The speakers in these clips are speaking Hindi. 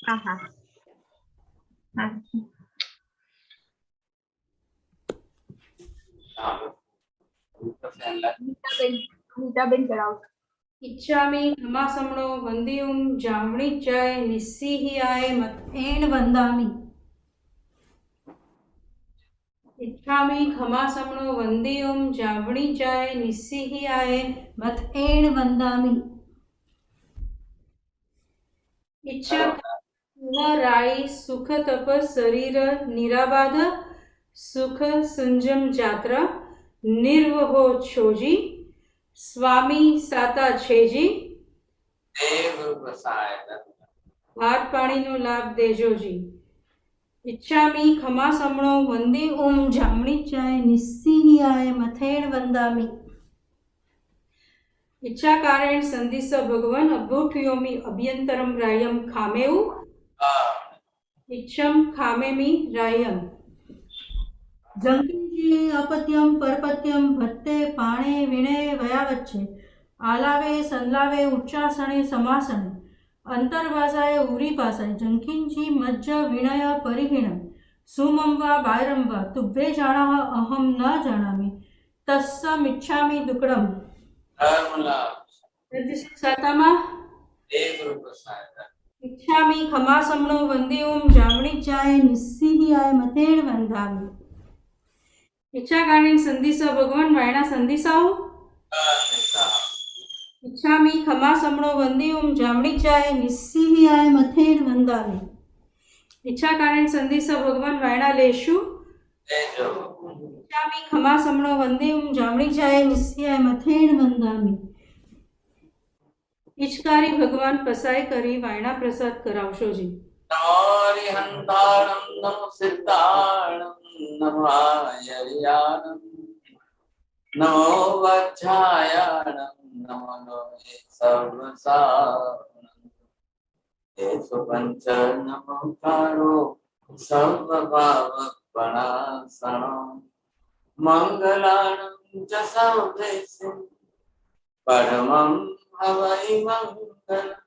हाँ हाँ हाँ। नीताबेन कराओ। इच्छामि खमासमणो वंदियुं जामणिज्जाय निस्सिहियाय मत्एण वंदामि। इच्छामि खमासमणो वंदियुं जामणिज्जाय निस्सिहियाय मत्एण वंदामि। इच्छा राई सुख तप शरीर निराबाध सुख संजम जात्रा निर्वहो छोजी स्वामी साता छेजी भात पाणीनो लाभ देजोजी। इच्छामि खमासमणो वंदी ओम जामणिज्जाय निस्सिहियाय मथेण वंदामि। इच्छा कारण संदिस भगवान अभूठयोमि अभ्यंतरम रायम खामेउ इच्छम खामेमि रायम। जंकीजी अपत्यम परपत्यम भट्टे पाणे विणे वयावच्छे आलावे संलावे उच्चासने समासने अंतर्भाषाय उरी भाषाय जंकीजी मज्ज विणय परिहीणम सुमं वा वायरम वा तुभ्ये जानाः अहम न जानामि तस्समिच्छामि दुक्कडम। सातामा इच्छामि खमासमणो वंदे ओम जामणिज्जाय निस्सिहियाय मथेण वंदामि। इच्छा कारण संदिस भगवान वायना संदिसाओ। इच्छामि खमासमणो वंदे ओम जामणिज्जाय निस्सिहियाय मथेण वंदामि। इच्छा कारण संदिस भगवान वायना लेशु। इच्छामि खमासमणो वंदे ओम जामणिज्जाय निस्सिहियाय मथेण वंदामि। इचकारी भगवान पसाय करी वायना प्रसाद करावशोजी। हरिहंताणं नमो सिद्धाणं नमो आयर्याणं नमो वज्रायाणं नमो लोहे सर्वसारणं येषु पंच नमोकारो सर्वभावपणासनं मंगलानं च सर्वेषु परमं हवै मंगलम्।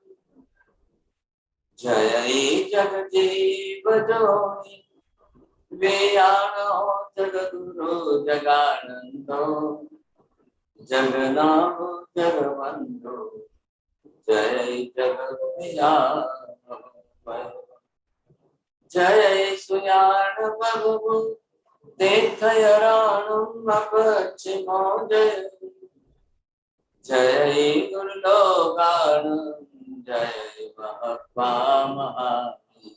जय जगजीव जोनि वेयाणो जगदुरो जगानंदो जगनामो जगवंदो जय जगदयानो जय सुयाण भगवो तीर्थयराणं अपचिमो जय जय गुरुलोगाणं जय महात्मा महावीर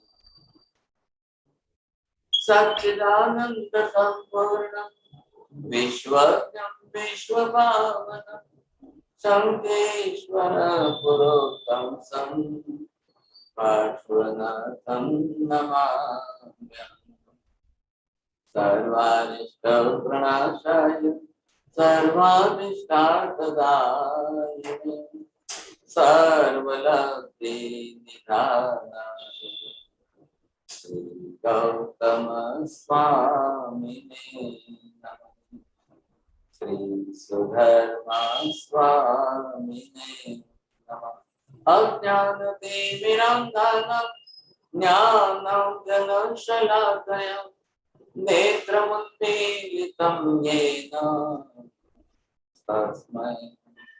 सच्चिदानंद संपूर्ण विश्वज्ञं विश्वभावनं शंकेश्वर पुरुषं सं पार्श्वनाथं नमाम्यहम्। सर्वारिष्टप्रणाशाय सर्वाभिष्टार्थदायिने सर्वलब्धि निधानाय श्री गौतम स्वामिने नमः। श्री सुधर्मा स्वामिने नमः। अज्ञानतिमिरान्धनं ज्ञानञ्जनशलाकया नेत्रमुन्मीलितं येन तस्मै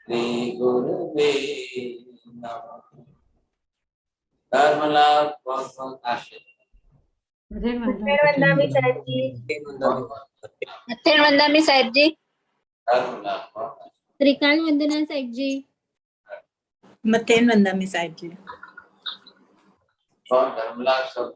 श्रीगुरवे नमः। धर्मलाभ बहुत आशीष। वंदामी साहेब जी। वंदामी साहेब जी। त्रिकाल वंदना साहेब जी। मतेन वंदामी साहेब जी। और धर्मलाभ सब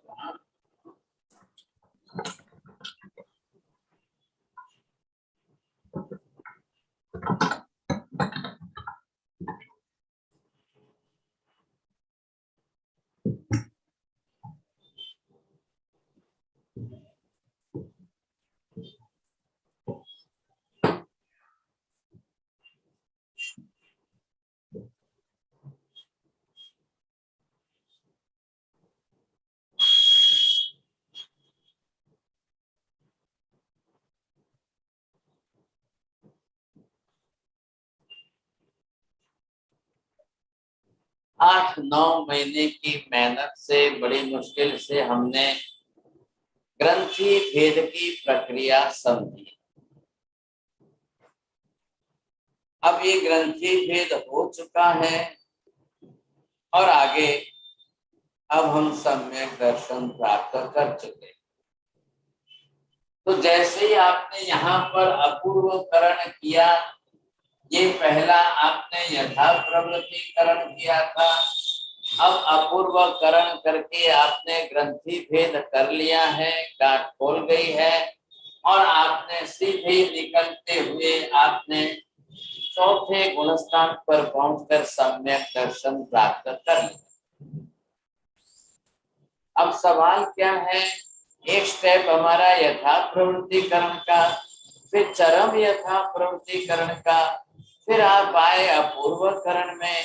8-9 महीने की मेहनत से बड़ी मुश्किल से हमने ग्रंथि भेद की प्रक्रिया समझी। अब ये ग्रंथि भेद हो चुका है और आगे अब हम सम्यक दर्शन प्राप्त कर चुके। तो जैसे ही आपने यहाँ पर अपूर्वकरण किया, ये पहला आपने यथा प्रवृत्तिकरण किया था, अब अपूर्वकरण करके आपने ग्रंथि भेद कर लिया है, गांठ खोल गई है और आपने सीधे निकलते हुए आपने चौथे गुणस्थान पर पहुंचकर सम्यक दर्शन प्राप्त कर लिया। अब सवाल क्या है, एक स्टेप हमारा यथा प्रवृत्तिकरण का, फिर चरम यथा प्रवृत्तिकरण का, फिर आप आए अपूर्वकरण में,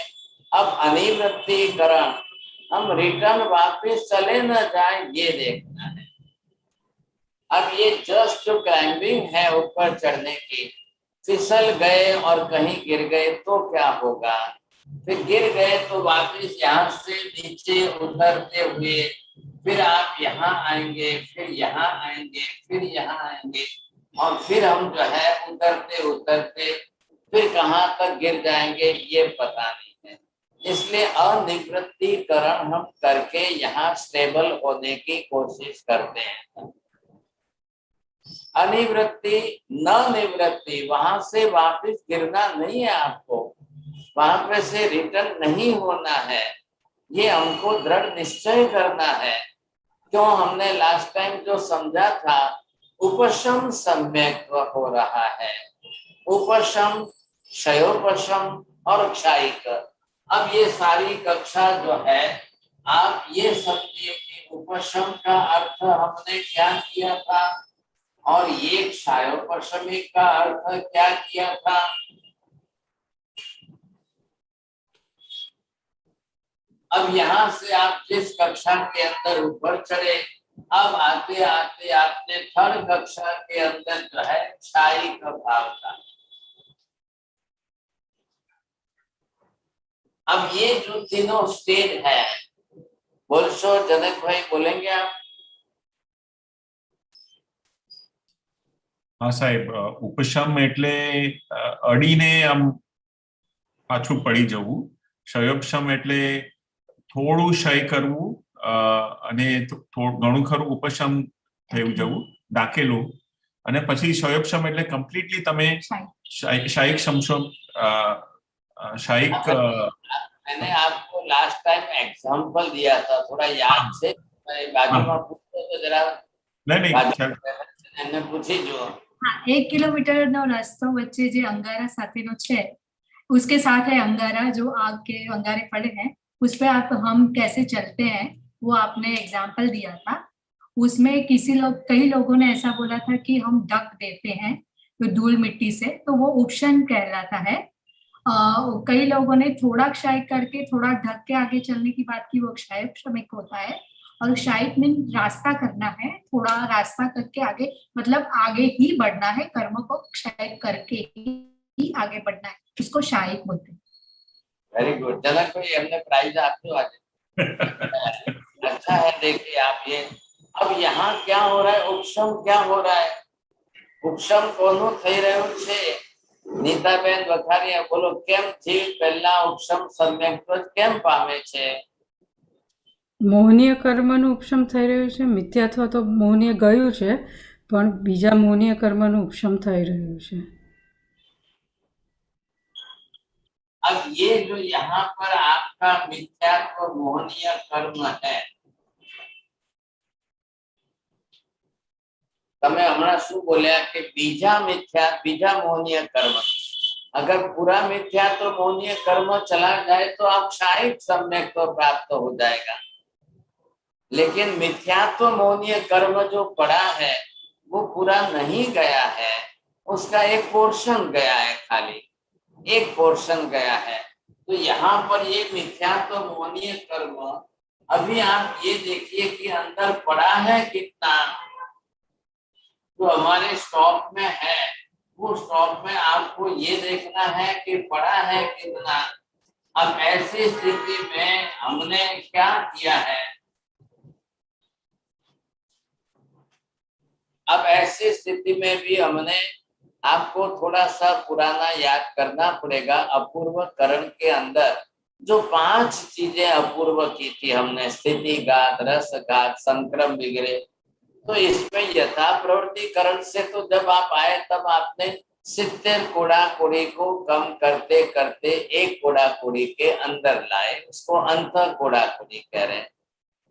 अब अनिवृत्तिकरण। हम रिटर्न वापस चले न जाए ये देखना है। अब ये जस्ट जो क्लाइंबिंग है ऊपर चढ़ने की, फिसल गए और कहीं गिर गए तो क्या होगा, फिर गिर गए तो वापस यहाँ से नीचे उतरते हुए फिर आप यहाँ आएंगे, फिर यहाँ आएंगे, फिर यहाँ आएंगे और फिर हम जो है उतरते उतरते फिर कहाँ तक गिर जाएंगे ये पता नहीं है। इसलिए अनिवृत्तिकरण हम करके यहाँ स्टेबल होने की कोशिश करते हैं। अनिवृत्ति न निवृत्ति, वहां से वापस गिरना नहीं है आपको, वहां पे से रिटर्न नहीं होना है, ये हमको दृढ़ निश्चय करना है। क्यों, हमने लास्ट टाइम जो समझा था उपशम सम्यक हो रहा है, उपशम, क्षयोपशम और क्षायिक। अब ये सारी कक्षा जो है आप ये समझिए कि उपशम का अर्थ हमने क्या किया था और ये क्षयोपशमिक का अर्थ क्या किया था। अब यहाँ से आप जिस कक्षा के अंदर ऊपर चढ़े, अब आते आते आपने थर्ड कक्षा के अंदर जो है क्षायिक भाव था। अब ये जो तीनों स्टेज है, बोलशो जनक भाई बोलेंगे आप? हाँ साहेब, उपशम એટલે અડીને આમ પાછું પડી જવું, ક્ષયોપશમ એટલે થોડું ક્ષય કરવું અને ઘણું ખરું ઉપશમ થઈ જવું, ડાકેલું, અને પછી ક્ષયોપશમ એટલે કમ્પ્લીટલી તમે શાયિક સમશમ શાયિક। मैंने आपको लास्ट टाइम एग्जांपल दिया था, थोड़ा याद से बाजू में पूछो तो जरा। नहीं पूछी जो 1 કિલોમીટરનો રસ્તો વચ્ચે જે અંગારા સાથેનો છે, उसके साथ है अंगारा, जो आग के अंगारे पड़े हैं उस पे आप हम कैसे चलते हैं वो आपने एग्जाम्पल दिया था। उसमें कई लोगों ने ऐसा बोला था कि हम ढक देते हैं तो धूल मिट्टी से, तो वो ऑप्शन कहलाता है। कई लोगों ने थोड़ा क्षय करके थोड़ा ढक के आगे चलने की बात की, वो क्षय श्रमिक होता है। और शायद मीन रास्ता करना है, थोड़ा रास्ता करके आगे, मतलब आगे ही बढ़ना है, कर्म को क्षय करके ही आगे बढ़ना है, इसको शायिक बोलते हैं। वेरी गुड जनक भाई, हमने प्राइज आपको आज अच्छा है। देखिए आप ये अब यहाँ क्या हो रहा है, उपशम क्या हो रहा है, उपशम કોનું થઈ રહ્યું છે? નીતાબેન વખારિયા બોલો, કેમ થી પહેલા ઉપશમ સમ્યક્ત્વ કેમ પામે છે? મોહનીય કર્મનું ઉપશમ થઈ રહ્યું છે, મિથ્યાત્વ તો મોહનીય ગયું છે પણ બીજા મોહનીય કર્મનું ઉપશમ થઈ રહ્યું છે। अब ये जो यहाँ पर आपका मिथ्यात्व मोहनीय कर्म है, તમે હમણાં શું બોલ્યા કે બીજા મોહनीय कर्म, अगर पूरा मिथ्यात्व मोहनीय कर्म चला जाए तो आप क्षायिक सम्यक्त्व प्राप्त हो जाएगा। लेकिन मिथ्यात्व मोहनीय कर्म जो पड़ा है वो पूरा नहीं गया है, उसका एक पोर्शन गया है, खाली एक पोर्शन गया है। तो यहाँ पर ये मिथ्यात्व मोहनीय कर्म, अभी आप ये देखिए कि अंदर पड़ा है कितना, जो हमारे स्टॉक में है वो स्टॉक में आपको ये देखना है कि पड़ा है कितना। अब ऐसी स्थिति में हमने क्या किया है? अब ऐसी स्थिति में भी हमने आपको थोड़ा सा पुराना याद करना पड़ेगा। अपूर्व करण के अंदर जो 5 चीजें अपूर्व की थी हमने, स्थिति घात, रस घात, संक्रम वगैरह, तो इसमें यथा प्रवृत्ति करण से तो जब आप आए तब आपने 70 कोड़ा कोड़ी को कम करते करते 1 कोड़ा कोड़ी के अंदर लाए, उसको अंत कोड़ा कोड़ी कह रहे हैं।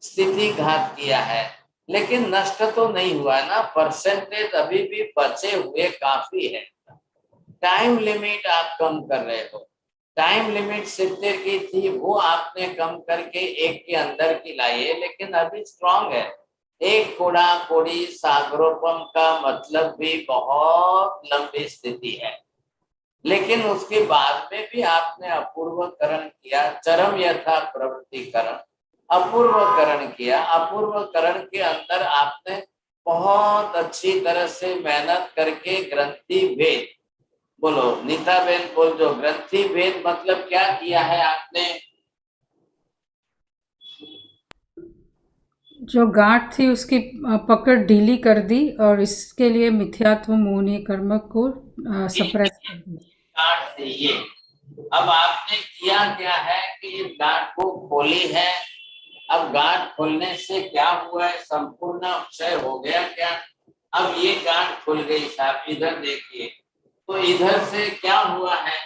स्थिति घात किया है, लेकिन नष्ट तो नहीं हुआ ना, परसेंटेज अभी भी बचे हुए काफी है। टाइम लिमिट आप कम कर रहे हो, टाइम लिमिट 70 की थी, वो आपने कम करके 1 के अंदर की लाई है, लेकिन अभी स्ट्रांग है। 1 कोड़ा कोड़ी सागरोपम का मतलब भी बहुत लंबी स्थिति है, लेकिन उसके बाद में भी आपने अपूर्वकरण किया, चरम यथा प्रवृत्तिकरण, अपूर्वकरण किया। अपूर्वकरण के अंदर आपने बहुत अच्छी तरह से मेहनत करके ग्रंथि भेद, बोलो नीता बेन बोल, जो ग्रंथि भेद मतलब क्या किया है आपने? जो गांठ थी उसकी पकड़ ढीली कर दी और इसके लिए मिथ्यात्व मोहनीय कर्म को सप्रेस कर दिया। गांठ से ये, अब आपने किया क्या है कि इस गांठ को खोली है। अब गांठ खोलने से क्या हुआ है? संपूर्ण क्षय हो गया क्या? अब ये गांठ खुल गई साहब, इधर देखिए, तो इधर से क्या हुआ है?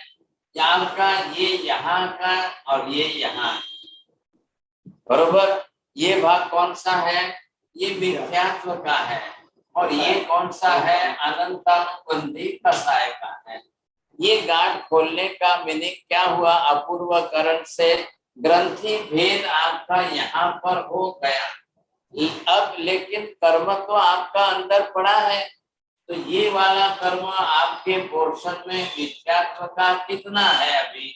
यहाँ का ये यहाँ का और ये यहाँ, बरोबर। ये भाग कौन सा है? ये मिथ्यात्व का है, और ये कौन सा है? अनंतानुबंधी कसाय का है। ये गांठ खोलने का मीनिंग क्या हुआ? अपूर्वकरण से ग्रंथि भेद आपका यहाँ पर हो गया। अब लेकिन कर्म तो आपका अंदर पड़ा है, तो ये वाला कर्म आपके पोर्शन में मिथ्यात्व का कितना है अभी,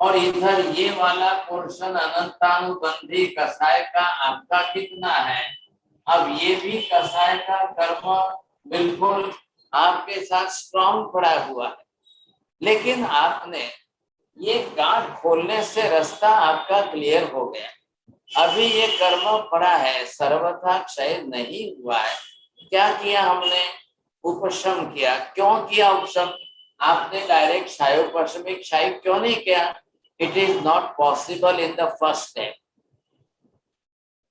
और इधर ये वाला पोर्शन अनंतानुबंधी कसाय का आपका कितना है? अब ये भी कसाय का कर्म बिल्कुल आपके साथ स्ट्रॉन्ग पड़ा हुआ है, लेकिन आपने ये गांठ खोलने से रास्ता आपका क्लियर हो गया। अभी ये कर्म पड़ा है, सर्वथा क्षय नहीं हुआ है। क्या किया हमने? उपशम किया। क्यों किया उपशम? आपने डायरेक्ट क्षयोपशमिक क्षय क्यों नहीं किया? It is not possible in the first step.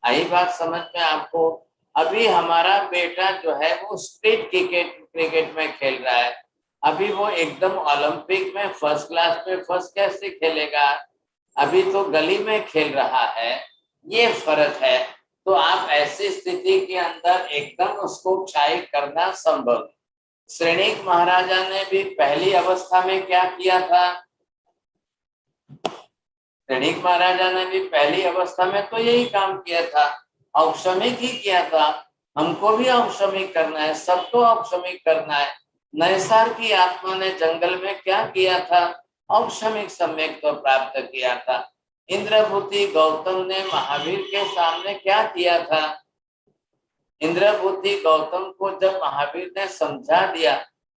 आई बात समझ में आपको? अभी हमारा बेटा जो है वो स्ट्रीट क्रिकेट में खेल रहा है, अभी वो एकदम ओलंपिक में फर्स्ट क्लास में फर्स्ट कैसे खेलेगा? अभी तो गली में खेल रहा है, ये फर्क है। तो आप ऐसी स्थिति के अंदर एकदम उसको क्षय करना संभव। श्रेणिक महाराजा ने भी पहली अवस्था में क्या किया था? श्रेणिक महाराजा ने भी पहली अवस्था में तो यही काम किया था, औपशमिक ही किया था। हमको भी औपशमिक करना है, सबको औपशमिक करना है। नैसार की आत्मा ने जंगल में क्या किया था? औपशमिक सम्यक तो प्राप्त किया था। इंद्रभूति गौतम ने महावीर के सामने क्या किया था? इंद्रभूति गौतम को जब महावीर ने समझा दिया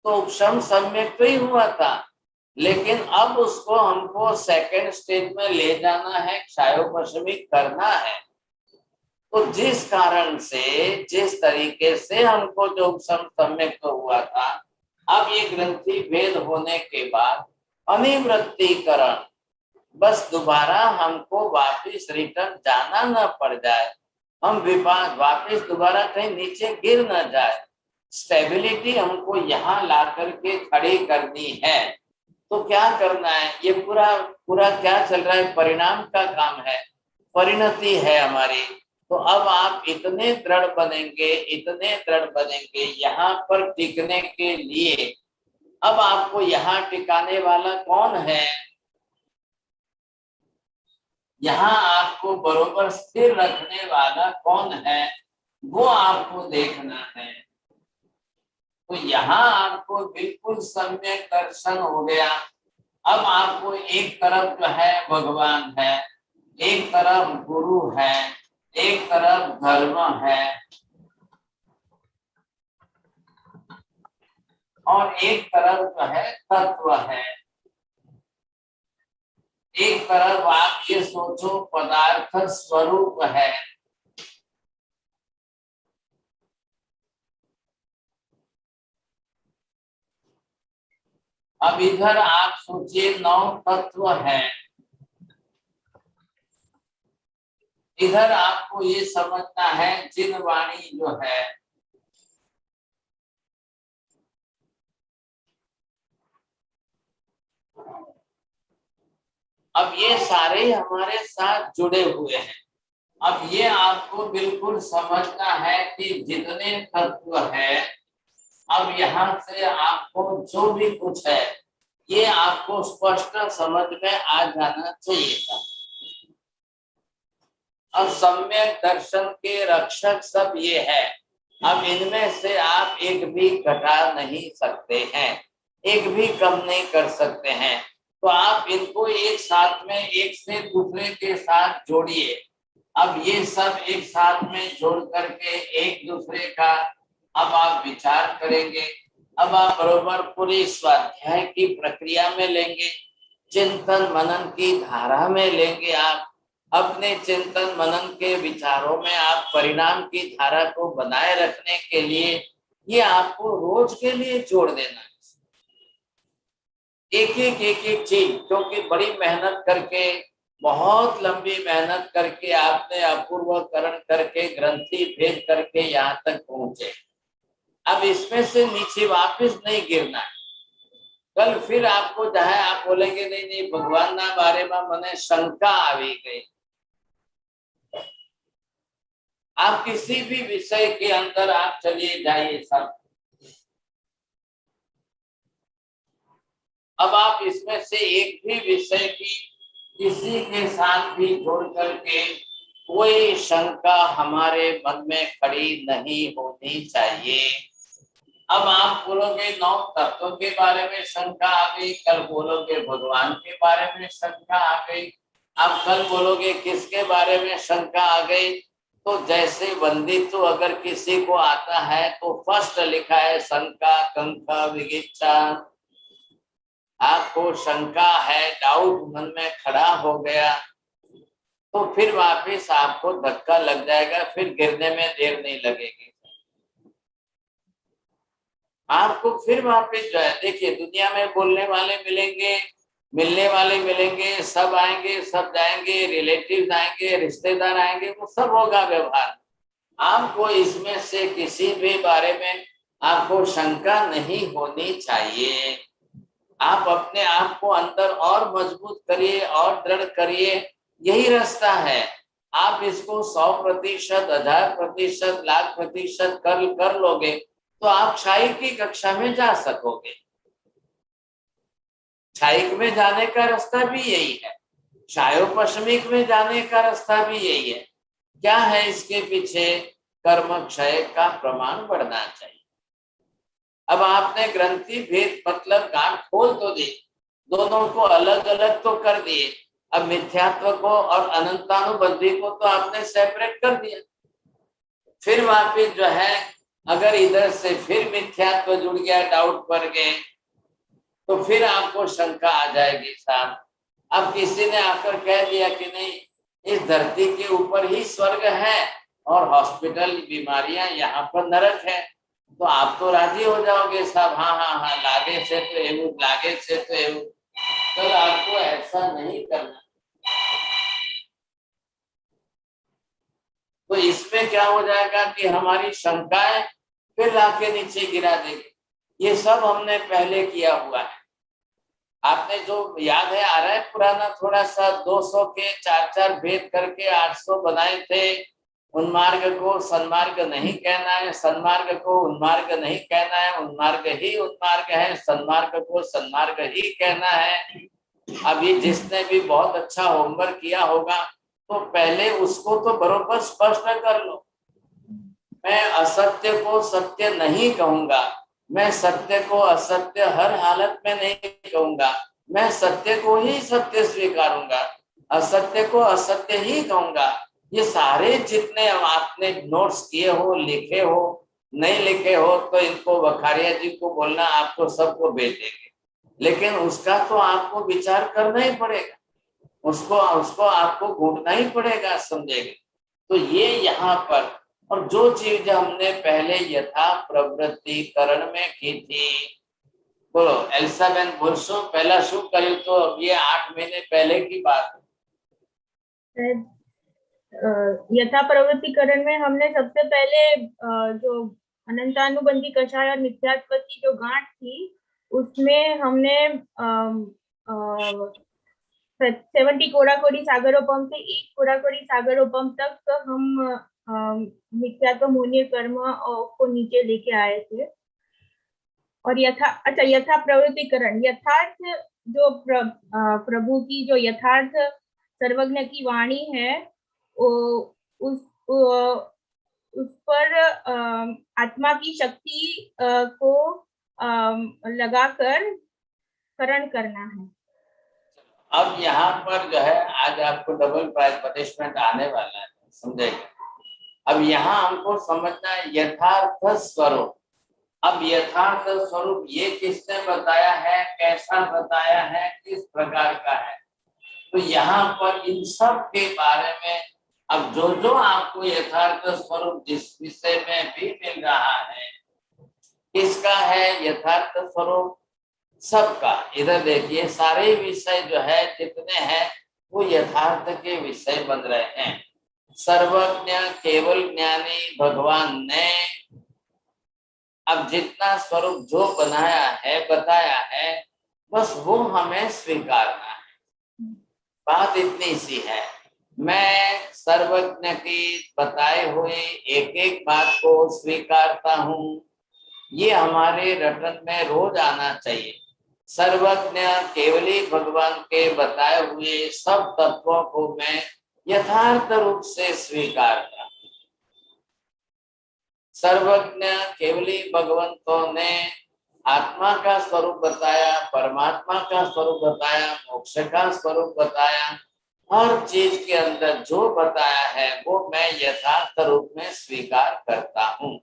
तो उपशम सम्यक तो ही हुआ था, लेकिन अब उसको हमको सेकंड स्टेज में ले जाना है, क्षयोपशमिक करना है। तो जिस कारण से, जिस तरीके से हमको जो उपशम सम्यक तो हुआ था, अब ये ग्रंथि भेद होने के बाद अनिवृत्तिकरण, बस दोबारा हमको वापिस रिटर्न जाना न पड़ जाए, हम वापिस दोबारा कहीं नीचे गिर न जाए, स्टेबिलिटी हमको यहाँ ला करके खड़ी करनी है। तो क्या करना है? ये पूरा क्या चल रहा है? परिणाम का काम है, परिणति है हमारी। तो अब आप इतने दृढ़ बनेंगे, इतने दृढ़ बनेंगे यहाँ पर टिकने के लिए। अब आपको यहाँ टिकाने वाला कौन है? यहाँ आपको बरोबर स्थिर रखने वाला कौन है, वो आपको देखना है। तो यहाँ आपको बिल्कुल सम्यक दर्शन हो गया। अब आपको एक तरफ जो है भगवान है, एक तरफ गुरु है, एक तरफ धर्म है, और एक तरफ जो है तत्व है। एक तरफ आप ये सोचो पदार्थ स्वरूप है, अब इधर आप सोचिए 9 तत्व है। इधर आपको ये समझना है जिन वाणी जो है अब ये सारे हमारे साथ जुड़े हुए हैं। अब ये आपको बिल्कुल समझना है कि जितने तत्व है, अब यहाँ से आपको जो भी कुछ है ये आपको स्पष्ट समझ में आ जाना चाहिए था। अब सम्यक दर्शन के रक्षक सब ये है। अब इनमें से आप एक भी घटा नहीं सकते हैं, एक भी कम नहीं कर सकते हैं। तो आप इनको एक साथ में एक से दूसरे के साथ जोड़िए। अब ये सब एक साथ में जोड़ करके एक दूसरे का अब आप विचार करेंगे। अब आप बरोबर पूरी स्वाध्याय की प्रक्रिया में लेंगे, चिंतन मनन की धारा में लेंगे। आप अपने चिंतन मनन के विचारों में आप परिणाम की धारा को बनाए रखने के लिए ये आपको रोज के लिए जोड़ देना है। एक एक चीज, क्योंकि बड़ी मेहनत करके, बहुत लंबी मेहनत करके आपने अपूर्वकरण करके ग्रंथि भेद करके यहाँ तक पहुंचे। अब इसमें से नीचे वापस नहीं गिरना है। कल फिर आपको जहाँ आप बोलेंगे नहीं नहीं भगवान ना बारे में मने शंका आवी गई। आप किसी भी विषय के अंदर आप चलिए जाइए सब, अब आप इसमें से एक भी विषय की किसी के साथ भी जोड़ करके कोई शंका हमारे मन में खड़ी नहीं होनी चाहिए। अब आप बोलोगे 9 तत्वों के बारे में शंका आ गई, कल बोलोगे भगवान के बारे में शंका आ गई, अब कल बोलोगे किसके बारे में शंका आ गई। तो जैसे वंदित तो अगर किसी को आता है तो फर्स्ट लिखा है शंका कंका विगिच्छा। आपको शंका है, डाउट मन में खड़ा हो गया तो फिर वापिस आपको धक्का लग जाएगा, फिर गिरने में देर नहीं लगेगी। आपको फिर वापिस जो है, देखिए दुनिया में बोलने वाले मिलेंगे, मिलने वाले मिलेंगे, सब आएंगे सब जाएंगे, रिलेटिव्स आएंगे, रिश्तेदार आएंगे, वो सब होगा व्यवहार। आपको इसमें से किसी भी बारे में आपको शंका नहीं होनी चाहिए। आप अपने आप को अंदर और मजबूत करिए और दृढ़ करिए, यही रास्ता है। आप इसको 100%, 1000%, लाख प्रतिशत कर लोगे तो आप क्षायिक की कक्षा में जा सकोगे। क्षायिक में जाने का रास्ता भी यही है, क्षायोपशमिक में जाने का रास्ता भी यही है। क्या है इसके पीछे? कर्म क्षय का प्रमाण बढ़ना चाहिए। अब आपने ग्रंथि भेद मतलब गांठ खोल तो दी, दोनों को अलग अलग तो कर दिए। अब मिथ्यात्व को और अनंतानुबंधी को तो आपने सेपरेट कर दिया। फिर वापिस जो है अगर इधर से फिर मिथ्यात्व जुड़ गया, डाउट पड़ गए, तो फिर आपको शंका आ जाएगी साहब। अब किसी ने आकर कह दिया कि नहीं इस धरती के ऊपर ही स्वर्ग है और हॉस्पिटल बीमारियां यहाँ पर नरक है, तो आप तो राजी हो जाओगे साहब, हाँ हाँ हाँ लागे से तो एवं, लागे से तो एवं। तो आपको ऐसा नहीं करना। तो इसमें क्या हो जाएगा कि हमारी शंकाएं फिर लाके नीचे गिरा देगी। ये सब हमने पहले किया हुआ है। आपने जो याद है आ रहा है पुराना थोड़ा सा, 200 के 4 भेद करके 800 बनाए थे। उन्मार्ग को सन्मार्ग नहीं कहना है, सन्मार्ग को उन्मार्ग नहीं कहना है, उन्मार्ग ही उन्मार्ग है, सन्मार्ग को सन्मार्ग ही कहना है। अभी जिसने भी बहुत अच्छा होमवर्क किया होगा तो पहले उसको तो बरोबर स्पष्ट कर लो। मैं असत्य को सत्य नहीं कहूंगा, मैं सत्य को असत्य हर हालत में नहीं कहूंगा, मैं सत्य को ही सत्य स्वीकारूंगा, असत्य को असत्य ही कहूंगा। ये सारे जितने आपने नोट्स किए हो, लिखे हो, नहीं लिखे हो, तो इनको वखारिया जी को बोलना, आपको सबको भेज देंगे। लेकिन उसका तो आपको विचार करना ही पड़ेगा। उसको उसको आपको घूटना ही पड़ेगा, समझेगा। तो ये यहाँ पर, और जो चीज हमने पहले यथा प्रवृत्ति करण में की थी, बोलो एल्सा बेन बोलसो पहला शू કર્યું तो अब ये 8 महीने पहले की बात है। यथा प्रवृत्तिकरण में हमने सबसे पहले जो अनंतानुबंधी कषाय और मिथ्यात्व की जो गांठ थी, उसमें हमने 70 कोड़ाकोड़ी सागरोपम से 1 कोड़ाकोड़ी सागरोपम तक हम मिथ्यात्व मूल्य कर्म को नीचे लेके आए थे। और यथा प्रवृत्तिकरण, यथार्थ जो प्रभु की जो यथार्थ सर्वज्ञ की वाणी है, उस पर आत्मा की शक्ति को लगाकर करण करना है। अब यहाँ पर जो है आज आपको डबल प्राइज पनिशमेंट आने वाला है, समझेगा। अब यहाँ हमको समझना है यथार्थ स्वरूप। अब यथार्थ स्वरूप ये किसने बताया है, कैसा बताया है, किस प्रकार का है, तो यहाँ पर इन सब के बारे में अब जो आपको यथार्थ स्वरूप जिस विषय में भी मिल रहा है, किसका है यथार्थ स्वरूप, सबका। इधर देखिए सारे विषय जो है जितने हैं वो यथार्थ के विषय बन रहे हैं। सर्वज्ञ केवल ज्ञानी भगवान ने अब जितना स्वरूप जो बनाया है, बताया है, बस वो हमें स्वीकारना है। बात इतनी सी है। मैं सर्वज्ञ की बताए हुए एक एक बात को स्वीकारता हूँ, ये हमारे रटन में रोज आना चाहिए। सर्वज्ञ केवली भगवान के बताए हुए सब तत्वों को मैं यथार्थ रूप से स्वीकारता हूँ। सर्वज्ञ केवली भगवंतों ने आत्मा का स्वरूप बताया, परमात्मा का स्वरूप बताया, मोक्ष का स्वरूप बताया, हर चीज के अंदर जो बताया है वो मैं यथार्थ रूप में स्वीकार करता हूँ।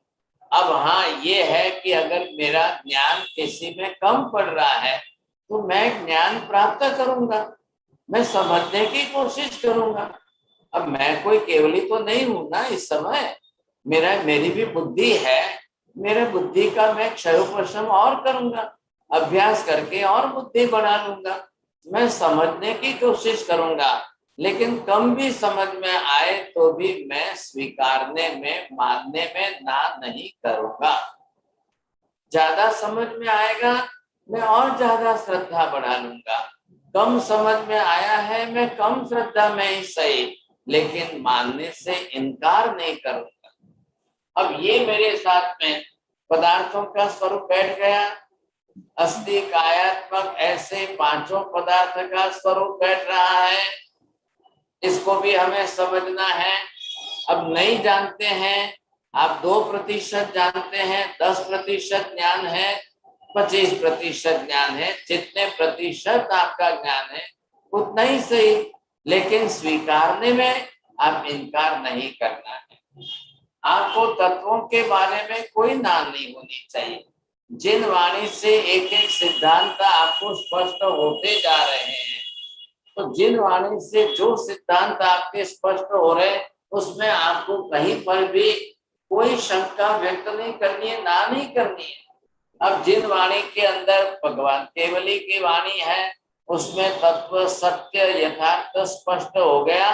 अब हाँ ये है कि अगर मेरा ज्ञान किसी में कम पड़ रहा है तो मैं ज्ञान प्राप्त करूंगा, मैं समझने की कोशिश करूंगा। अब मैं कोई केवली तो नहीं हूं ना इस समय, मेरी भी बुद्धि है, मेरे बुद्धि का मैं क्षयोपशम और करूंगा, अभ्यास करके और बुद्धि बढ़ा लूंगा, मैं समझने की कोशिश करूंगा। लेकिन कम भी समझ में आए तो भी मैं स्वीकारने में, मानने में ना नहीं करूंगा। ज्यादा समझ में आएगा मैं और ज्यादा श्रद्धा बढ़ा लूंगा, कम समझ में आया है मैं कम श्रद्धा में ही सही, लेकिन मानने से इनकार नहीं करूंगा। अब ये मेरे साथ में पदार्थों का स्वरूप बैठ गया, अस्थि कायात्मक ऐसे पांचों पदार्थ का स्वरूप बैठ रहा है, इसको भी हमें समझना है। अब नहीं जानते हैं, आप 2% जानते हैं, 10% ज्ञान है, 25% ज्ञान है, जितने प्रतिशत आपका ज्ञान है उतना ही सही, लेकिन स्वीकारने में आप इनकार नहीं करना है। आपको तत्वों के बारे में कोई नाम नहीं होनी चाहिए। जिन वाणी से एक एक सिद्धांत आपको स्पष्ट होते जा रहे हैं, तो जिन वाणी से जो सिद्धांत आपके स्पष्ट हो रहे उसमें आपको कहीं पर भी कोई शंका व्यक्त नहीं करनी है, ना नहीं करनी है। अब जिन वाणी के अंदर भगवान केवली की वाणी है उसमें तत्व सत्य यथार्थ स्पष्ट हो गया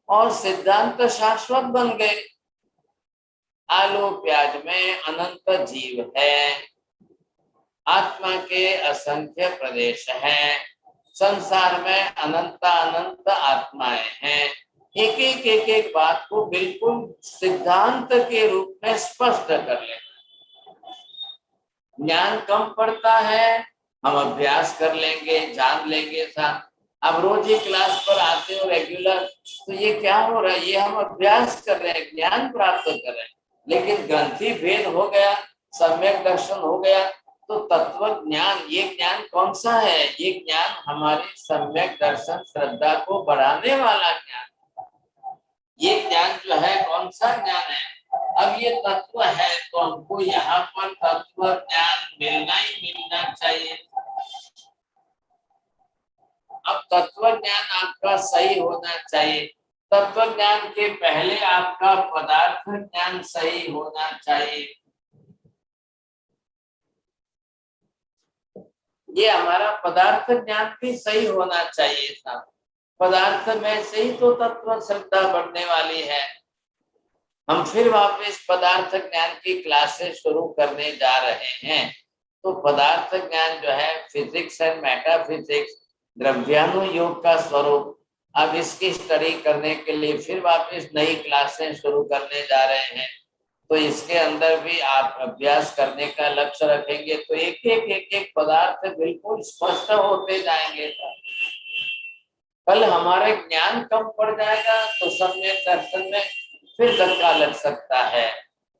और सिद्धांत शाश्वत बन गए। आलू प्याज में अनंत जीव है, आत्मा के असंख्य प्रदेश हैं, संसार में अनंत अनंत आत्माएं हैं। एक बात को बिल्कुल सिद्धांत के रूप में स्पष्ट कर लेना। ज्ञान कम पड़ता है, हम अभ्यास कर लेंगे, जान लेंगे साथ। अब रोज ही क्लास पर आते हो रेगुलर, तो ये क्या हो रहा है, ये हम अभ्यास कर रहे हैं, ज्ञान प्राप्त कर रहे हैं। लेकिन ग्रंथि भेद हो गया, सम्यक दर्शन हो गया, तो तत्व ज्ञान, ये ज्ञान कौन सा है, ये ज्ञान हमारी सम्यक दर्शन श्रद्धा को बढ़ाने वाला ज्ञान। ये ज्ञान जो है कौन सा ज्ञान है, अब ये तत्व है तो हमको यहाँ पर तत्व ज्ञान मिलना ही मिलना चाहिए। अब तत्व ज्ञान आपका सही होना चाहिए। तत्व ज्ञान के पहले आपका पदार्थ ज्ञान सही होना चाहिए। ये हमारा पदार्थ ज्ञान भी सही होना चाहिए था। पदार्थ में से ही तो तत्व श्रद्धा बढ़ने वाली है। हम फिर वापस पदार्थ ज्ञान की क्लासेस शुरू करने जा रहे हैं। तो पदार्थ ज्ञान जो है फिजिक्स एंड मेटाफिजिक्स, द्रव्यानुयोग का स्वरूप, अब इसकी स्टडी करने के लिए फिर वापस नई क्लासें शुरू करने जा रहे हैं। तो इसके अंदर भी आप अभ्यास करने का लक्ष्य रखेंगे तो एक एक पदार्थ बिल्कुल स्पष्ट होते जाएंगे। कल हमारे ज्ञान कम पड़ जाएगा तो सम्यक दर्शन में फिर धक्का लग सकता है।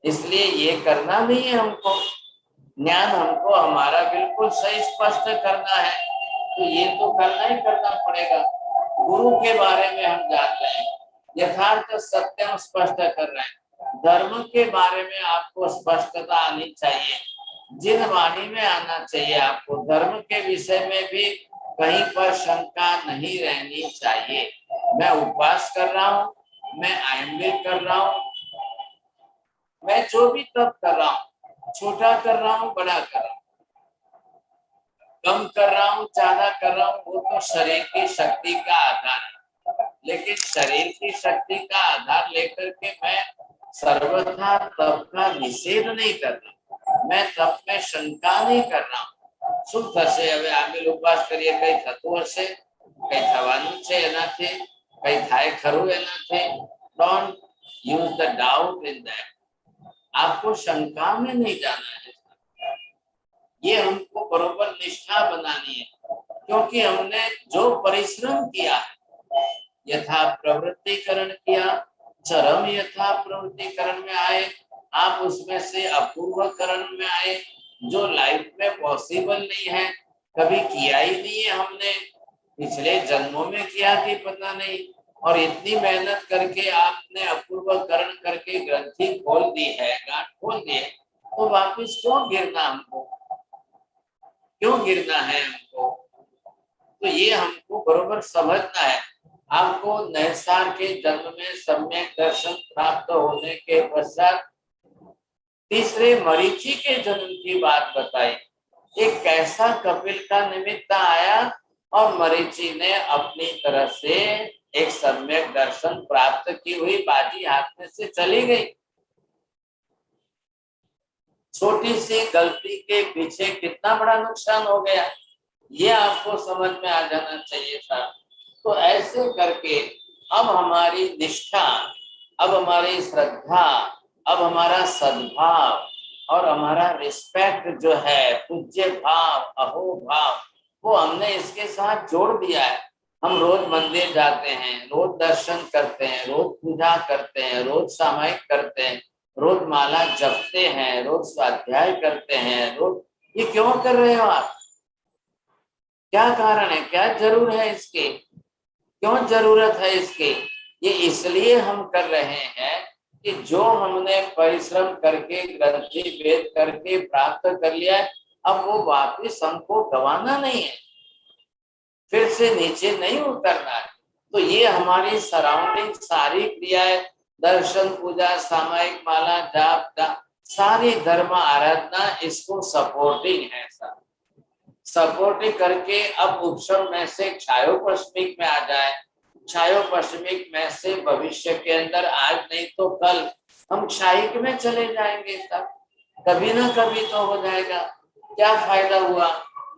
इसलिए ये करना नहीं है हमको, ज्ञान हमको हमारा बिल्कुल सही स्पष्ट करना है, तो ये तो करना ही करना पड़ेगा। गुरु के बारे में हम जान रहे हैं, यथार्थ सत्य स्पष्ट कर रहे हैं। धर्म के बारे में आपको स्पष्टता आनी चाहिए, जिन वाणी में आना चाहिए आपको। धर्म के विषय में भी कहीं पर शंका नहीं रहनी चाहिए। मैं उपवास कर रहा हूँ, मैं आयम्बे कर रहा हूँ, मैं जो भी तप कर रहा हूँ, छोटा कर रहा हूँ, बड़ा कर रहा हूँ, कम कर रहा हूँ, ज्यादा कर रहा हूँ, वो तो शरीर की शक्ति का आधार है। लेकिन शरीर की शक्ति का आधार लेकर के मैं सर्वथा तप का निषेध नहीं कर रहा, मैं तप में शंका नहीं कर रहा हूँ। શું થશે હવે આગળ ઉપવાસ કરીએ, કઈ થતું હશે, કઈ થવાનું છે એનાથી, કઈ થાય ખરું એનાથી? Don't use the doubt in that. आपको शंका में नहीं जाना है। ये हमको बरोबर निष्ठा बनानी है, क्योंकि हमने जो परिश्रम किया है, यथा प्रवृत्तिकरण किया, चरम यथा प्रवृत्तिकरण में आए, आप उसमें से अपूर्वकरण में आए, जो लाइफ में पॉसिबल नहीं है, कभी किया ही नहीं है हमने, पिछले जन्मों में किया कि पता नहीं, और इतनी मेहनत करके आपने अपूर्वकरण करके ग्रंथि खोल दी है, गांठ खोल दी है, तो वापिस क्यों गिरना हमको, क्यों गिरना है हमको? तो ये हमको बरोबर समझना है। आपको नैसार के जन्म में सम्यक दर्शन प्राप्त होने के पश्चात तीसरे मरीचि के जन्म की बात बताई। एक कैसा कपिल का निमित्त आया और मरीचि ने अपनी तरफ से एक सम्यक दर्शन प्राप्त की हुई बाजी हाथ में से चली गई। छोटी सी गलती के पीछे कितना बड़ा नुकसान हो गया, ये आपको समझ में आ जाना चाहिए था। तो ऐसे करके अब हमारी निष्ठा, अब हमारी श्रद्धा, अब हमारा सद्भाव और हमारा रिस्पेक्ट जो है, पूज्य भाव, अहो भाव, वो हमने इसके साथ जोड़ दिया है। हम रोज मंदिर जाते हैं, रोज दर्शन करते हैं, रोज पूजा करते हैं, रोज सामायिक करते हैं, रोज माला जपते हैं, रोज स्वाध्याय करते हैं, रोज। ये क्यों कर रहे हो आप? क्या कारण है, क्या जरूर है इसके, क्यों जरूरत है इसके? ये इसलिए हम कर रहे हैं कि जो हमने परिश्रम करके ग्रंथि वेद करके प्राप्त कर लिया है, अब वो वापिस हमको गंवाना नहीं है, फिर से नीचे नहीं उतरना है। तो ये हमारी सराउंडिंग सारी क्रियाएं, दर्शन, पूजा, सामायिक, माला, जाप, सारी धर्म आराधना इसको सपोर्टिंग है सर। सपोर्टिंग करके अब उपशम में से क्षायोपशमिक में आ जाए, क्षायोपशमिक में से भविष्य के अंदर आज नहीं तो कल हम क्षायिक में चले जाएंगे सर। कभी ना कभी तो हो जाएगा। क्या फायदा हुआ?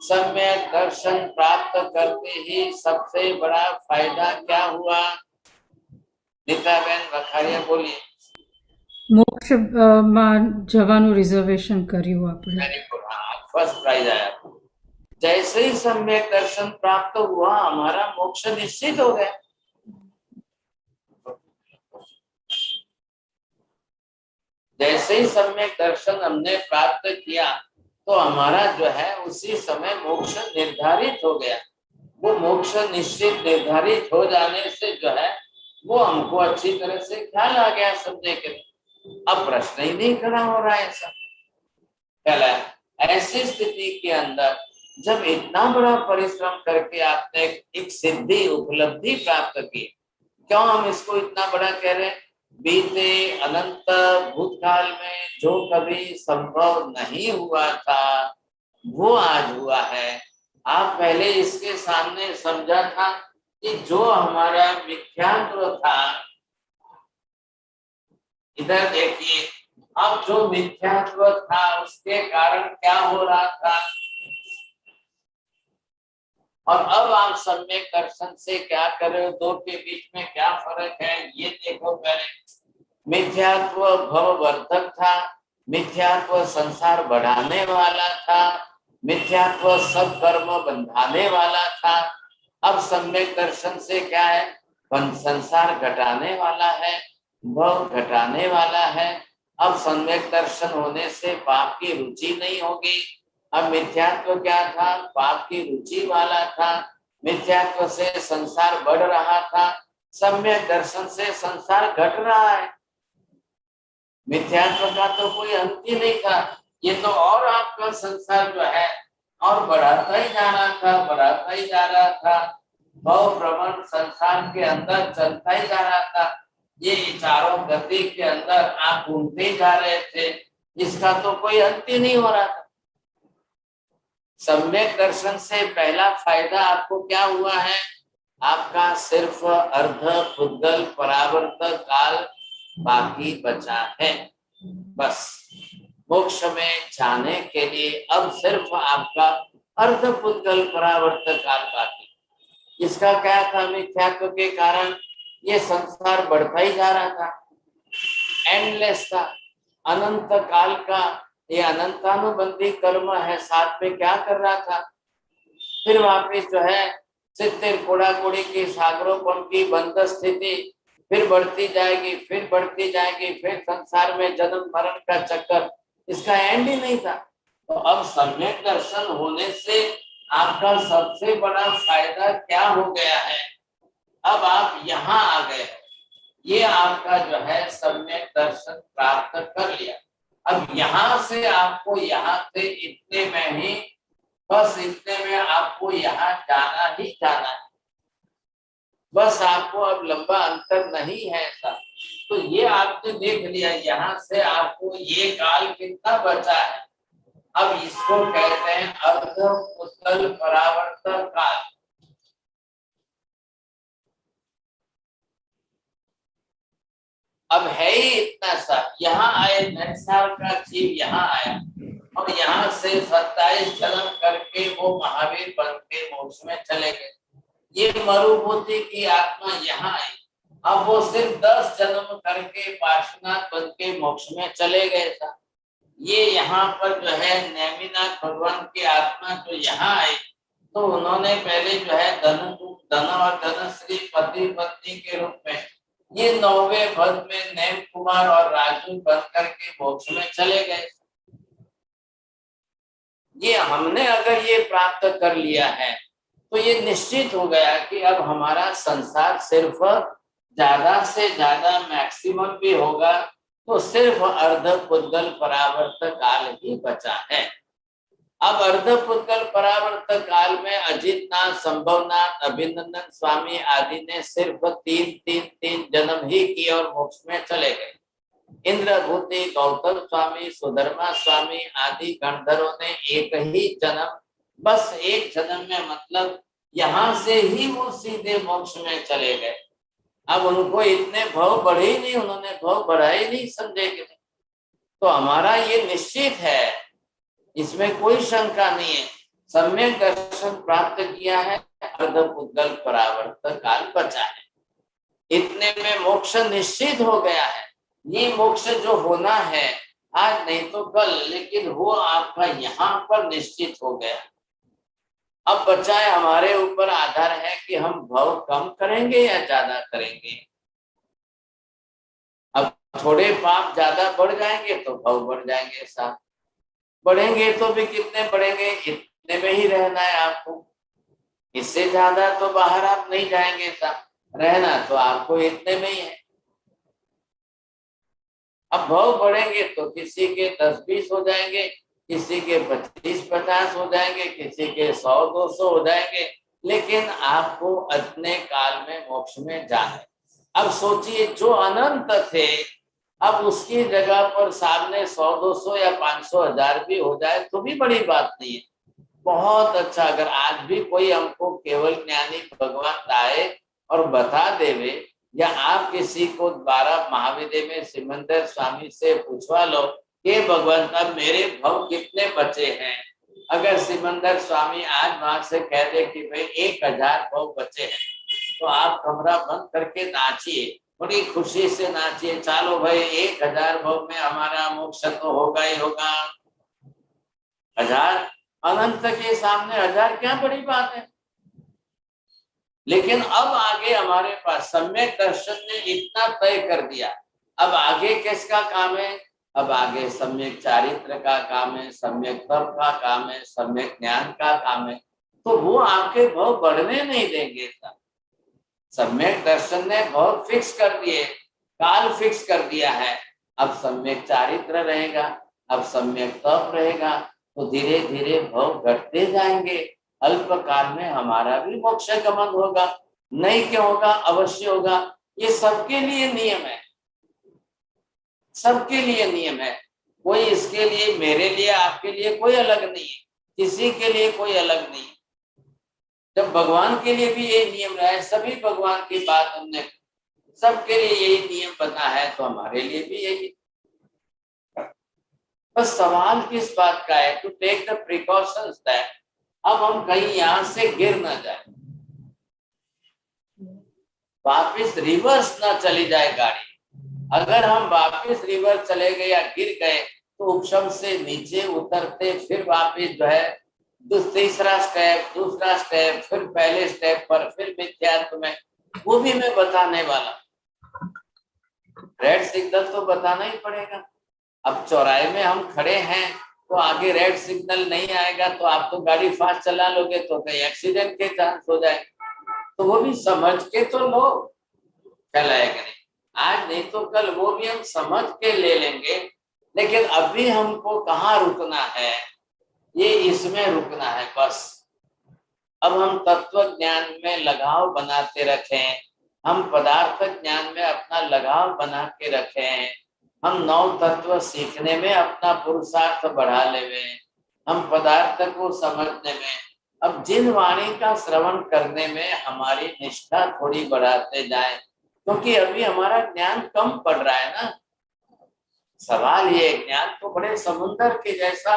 सम्यक दर्शन प्राप्त करते ही सबसे बड़ा फायदा क्या हुआ? नीता बहन वखारिया बोलिए। મોક્ષ માં જવાનું રિઝર્વેશન કર્યું આપણે. वेरी गुड, हाँ फर्स्ट प्राइज आया। जैसे ही सम्यक दर्शन प्राप्त हुआ हमारा मोक्ष निश्चित हो गया। जैसे ही सम्यक दर्शन हमने प्राप्त किया तो हमारा जो है उसी समय मोक्ष निर्धारित हो गया। वो मोक्ष निश्चित निर्धारित हो जाने से जो है वो हमको अच्छी तरह से ख्याल आ गया समझने के लिए। अब प्रश्न ही नहीं खड़ा हो रहा है ऐसा। पहला ऐसी स्थिति के अंदर जब इतना बड़ा परिश्रम करके आपने एक सिद्धि उपलब्धि प्राप्त की, क्यों हम इसको इतना बड़ा कह रहे हैं? बीते अनंत भूतकाल में जो कभी संभव नहीं हुआ था वो आज हुआ है। आप पहले इसके सामने समझा था कि जो हमारा मिथ्यात्व था, इधर देखिए, अब जो मिथ्यात्व था उसके कारण क्या हो रहा था, और अब आप सम्यक दर्शन से क्या कर रहे हो, दो के बीच में क्या फर्क है ये देखो। पहले मिथ्यात्व भववर्धक था, मिथ्यात्व संसार बढ़ाने वाला था, मिथ्यात्व सब कर्म बंधाने वाला था। अब सम्यक दर्शन से क्या है, संसार घटाने वाला है, भव घटाने वाला है। अब सम्यक दर्शन होने से पाप की रुचि नहीं होगी। अब मिथ्यात्व क्या था, पाप की रुचि वाला था, मिथ्यात्व से संसार बढ़ रहा था, सम्यक दर्शन से संसार घट रहा है। मिथ्यात्व का तो कोई अंत ही नहीं था, ये तो और आपका संसार जो है और बढ़ाता ही जा रहा था, बढ़ाता ही जा रहा था। भव भ्रमण संसार के अंदर चलता ही जा रहा था, ये चारों गति के अंदर आप घूमते जा रहे थे, इसका तो कोई अंत ही नहीं हो रहा था। सम्यक दर्शन से पहला फायदा आपको क्या हुआ है, आपका सिर्फ अर्ध पुद्गल परावर्त काल बाकी बचा है। बस मोक्ष में जाने के लिए अब सिर्फ आपका अर्ध पुद्गल परावर्त काल बाकी। इसका क्या था, मिथ्यात्व के कारण ये संसार बढ़ता ही जा रहा था, एंडलेस था, अनंत काल का ये अनंतानुबंधी कर्म है, साथ में क्या कर रहा था, फिर वापिस जो है सिद्धिर कोड़ा कोड़ी की सागरोपम की बंध स्थिति फिर बढ़ती जाएगी, फिर बढ़ती जाएगी, फिर संसार में जन्म मरण का चक्कर, इसका एंड ही नहीं था। तो अब सम्यक दर्शन होने से आपका सबसे बड़ा फायदा क्या हो गया है, अब आप यहाँ आ गए, ये आपका जो है सम्यक दर्शन प्राप्त कर लिया। अब यहाँ से आपको यहाँ से इतने में ही, बस इतने में आपको यहाँ जाना ही जाना है, बस आपको अब लंबा अंतर नहीं है ऐसा। तो ये आपने देख लिया, यहाँ से आपको ये काल कितना बचा है, अब इसको कहते हैं अर्ध पुद्गल परावर्त काल। अब है ही इतना सा, यहाँ आए 9 साल का जीव यहाँ आया और यहाँ से 27 जन्म करके वो महावीर बन के मोक्ष में चले गए। ये मरुभूति की आत्मा यहाँ आई, अब वो सिर्फ 10 जन्म करके पार्श्वनाथ बन के मोक्ष में चले गए था। ये यहाँ पर जो है नेमिनाथ भगवान की आत्मा जो यहाँ आई, तो उन्होंने पहले जो है धन और धनश्री पति पत्नी के रूप में ये 9वें भद में नेम कुमार और राजू बन करके मोक्ष में चले गए। ये हमने अगर ये प्राप्त कर लिया है तो ये निश्चित हो गया कि अब हमारा संसार सिर्फ ज्यादा से ज्यादा मैक्सिमम भी होगा तो सिर्फ अर्ध पुद्गल परावर्त काल ही बचा है। अब अर्ध पुद्गल परावर्त काल में अजितनाथ, संभवनाथ, अभिनंदन स्वामी आदि ने सिर्फ 3 जन्म ही किए और मोक्ष में चले गए। इंद्रभूति, गौतम स्वामी, सुधर्मा स्वामी आदि गणधरों ने एक ही जन्म, बस एक जन्म में मतलब यहाँ से ही वो सीधे मोक्ष में चले गए। अब उनको इतने भव बढ़े ही नहीं, उन्होंने भव बढ़ाए नहीं, समझे कि नहीं। तो हमारा ये निश्चित है, इसमें कोई शंका नहीं है, सम्यक दर्शन प्राप्त किया है, अर्ध पुद्गल परावर्त काल बचा है, इतने में मोक्ष निश्चित हो गया है। ये मोक्ष जो होना है आज नहीं तो कल, लेकिन वो आपका यहाँ पर निश्चित हो गया। अब बचा है हमारे ऊपर आधार है कि हम भव कम करेंगे या ज्यादा करेंगे। अब थोड़े पाप ज्यादा बढ़ जाएंगे तो भव बढ़ जाएंगे, साथ बढ़ेंगे तो भी कितने बढ़ेंगे, इतने में ही रहना है आपको, इससे ज्यादा तो बाहर आप नहीं जाएंगे, साथ रहना तो आपको इतने में ही है। अब भव बढ़ेंगे तो किसी के 10-20 हो जाएंगे, किसी के 25-50 हो जाएंगे, किसी के 100-200 हो जाएंगे, लेकिन आपको अपने काल में मोक्ष में जाना है। अब सोचिए जो अनंत थे, अब उसकी जगह पर सामने 100-200 या 500-1000 भी हो जाए तो भी बड़ी बात नहीं है। बहुत अच्छा। अगर आज भी कोई हमको केवल ज्ञानी भगवान आए और बता देवे, या आप किसी को 12 महाविद्या में सिमंदर स्वामी से पूछवा लो कि भगवान अब मेरे भव कितने बचे हैं, अगर सिमंदर स्वामी आज वहां से कह दे कि भाई 1000 भव बचे हैं, तो आप कमरा बंद करके नाचिए, बड़ी खुशी से नाचिए, चलो भाई 1000 भव में हमारा मोक्ष तो होगा ही होगा। 1000 अनंत के सामने 1000 क्या बड़ी बात है। लेकिन अब आगे हमारे पास सम्यक दर्शन ने इतना तय कर दिया, अब आगे किसका काम है? अब आगे सम्यक चारित्र का काम है, सम्यक तप का काम है, सम्यक ज्ञान का काम है। तो वो आपके भव बढ़ने नहीं देंगे। सम्यक दर्शन ने भव फिक्स कर दिए, काल फिक्स कर दिया है। अब सम्यक चारित्र रहेगा, अब सम्यक तप रहेगा, तो धीरे धीरे भव घटते जाएंगे। अल्प काल में हमारा भी मोक्ष गमन होगा। नहीं क्यों होगा? अवश्य होगा। ये सबके लिए नियम है, सबके लिए नियम है। कोई इसके लिए, मेरे लिए, आपके लिए कोई अलग नहीं है, किसी के लिए कोई अलग नहीं है। जब भगवान के लिए भी यही नियम रहा है, सभी भगवान की बात हमने, सबके लिए यही नियम बना है, तो हमारे लिए भी यही। बस सवाल किस बात का है? To take the precautions that अब हम कहीं यहां से गिर ना जाए, वापिस रिवर्स ना चली जाए गाड़ी। अगर हम वापिस रिवर्स चले गए या गिर गए, तो उपशम से नीचे उतरते फिर वापिस जो है तीसरा स्टेप, दूसरा स्टेप, फिर पहले स्टेप पर, फिर मिथ्यात्व में, वो भी मैं बताने वाला। रेड सिग्नल तो बताना ही पड़ेगा। अब चौराहे में हम खड़े हैं, तो आगे रेड सिग्नल नहीं आएगा, तो आप तो गाड़ी फास्ट चला लोगे तो कहीं एक्सीडेंट के चांस हो जाए, तो वो भी समझ के तो लो, चलाएगा नहीं। आज नहीं तो कल वो भी हम समझ के ले लेंगे। लेकिन अभी हमको कहाँ रुकना है? ये इसमें रुकना है बस। अब हम तत्व ज्ञान में लगाव बनाते रखें, हम पदार्थ ज्ञान में अपना लगाव बना के रखें, हम नौ तत्व सीखने में अपना पुरुषार्थ बढ़ा लेवे, हम पदार्थ को समझने में, अब जिन वाणी का श्रवण करने में हमारी निष्ठा थोड़ी बढ़ाते जाएं, क्योंकि अभी हमारा ज्ञान कम पड़ रहा है ना। सवाल ये, ज्ञान तो बड़े समुद्र के जैसा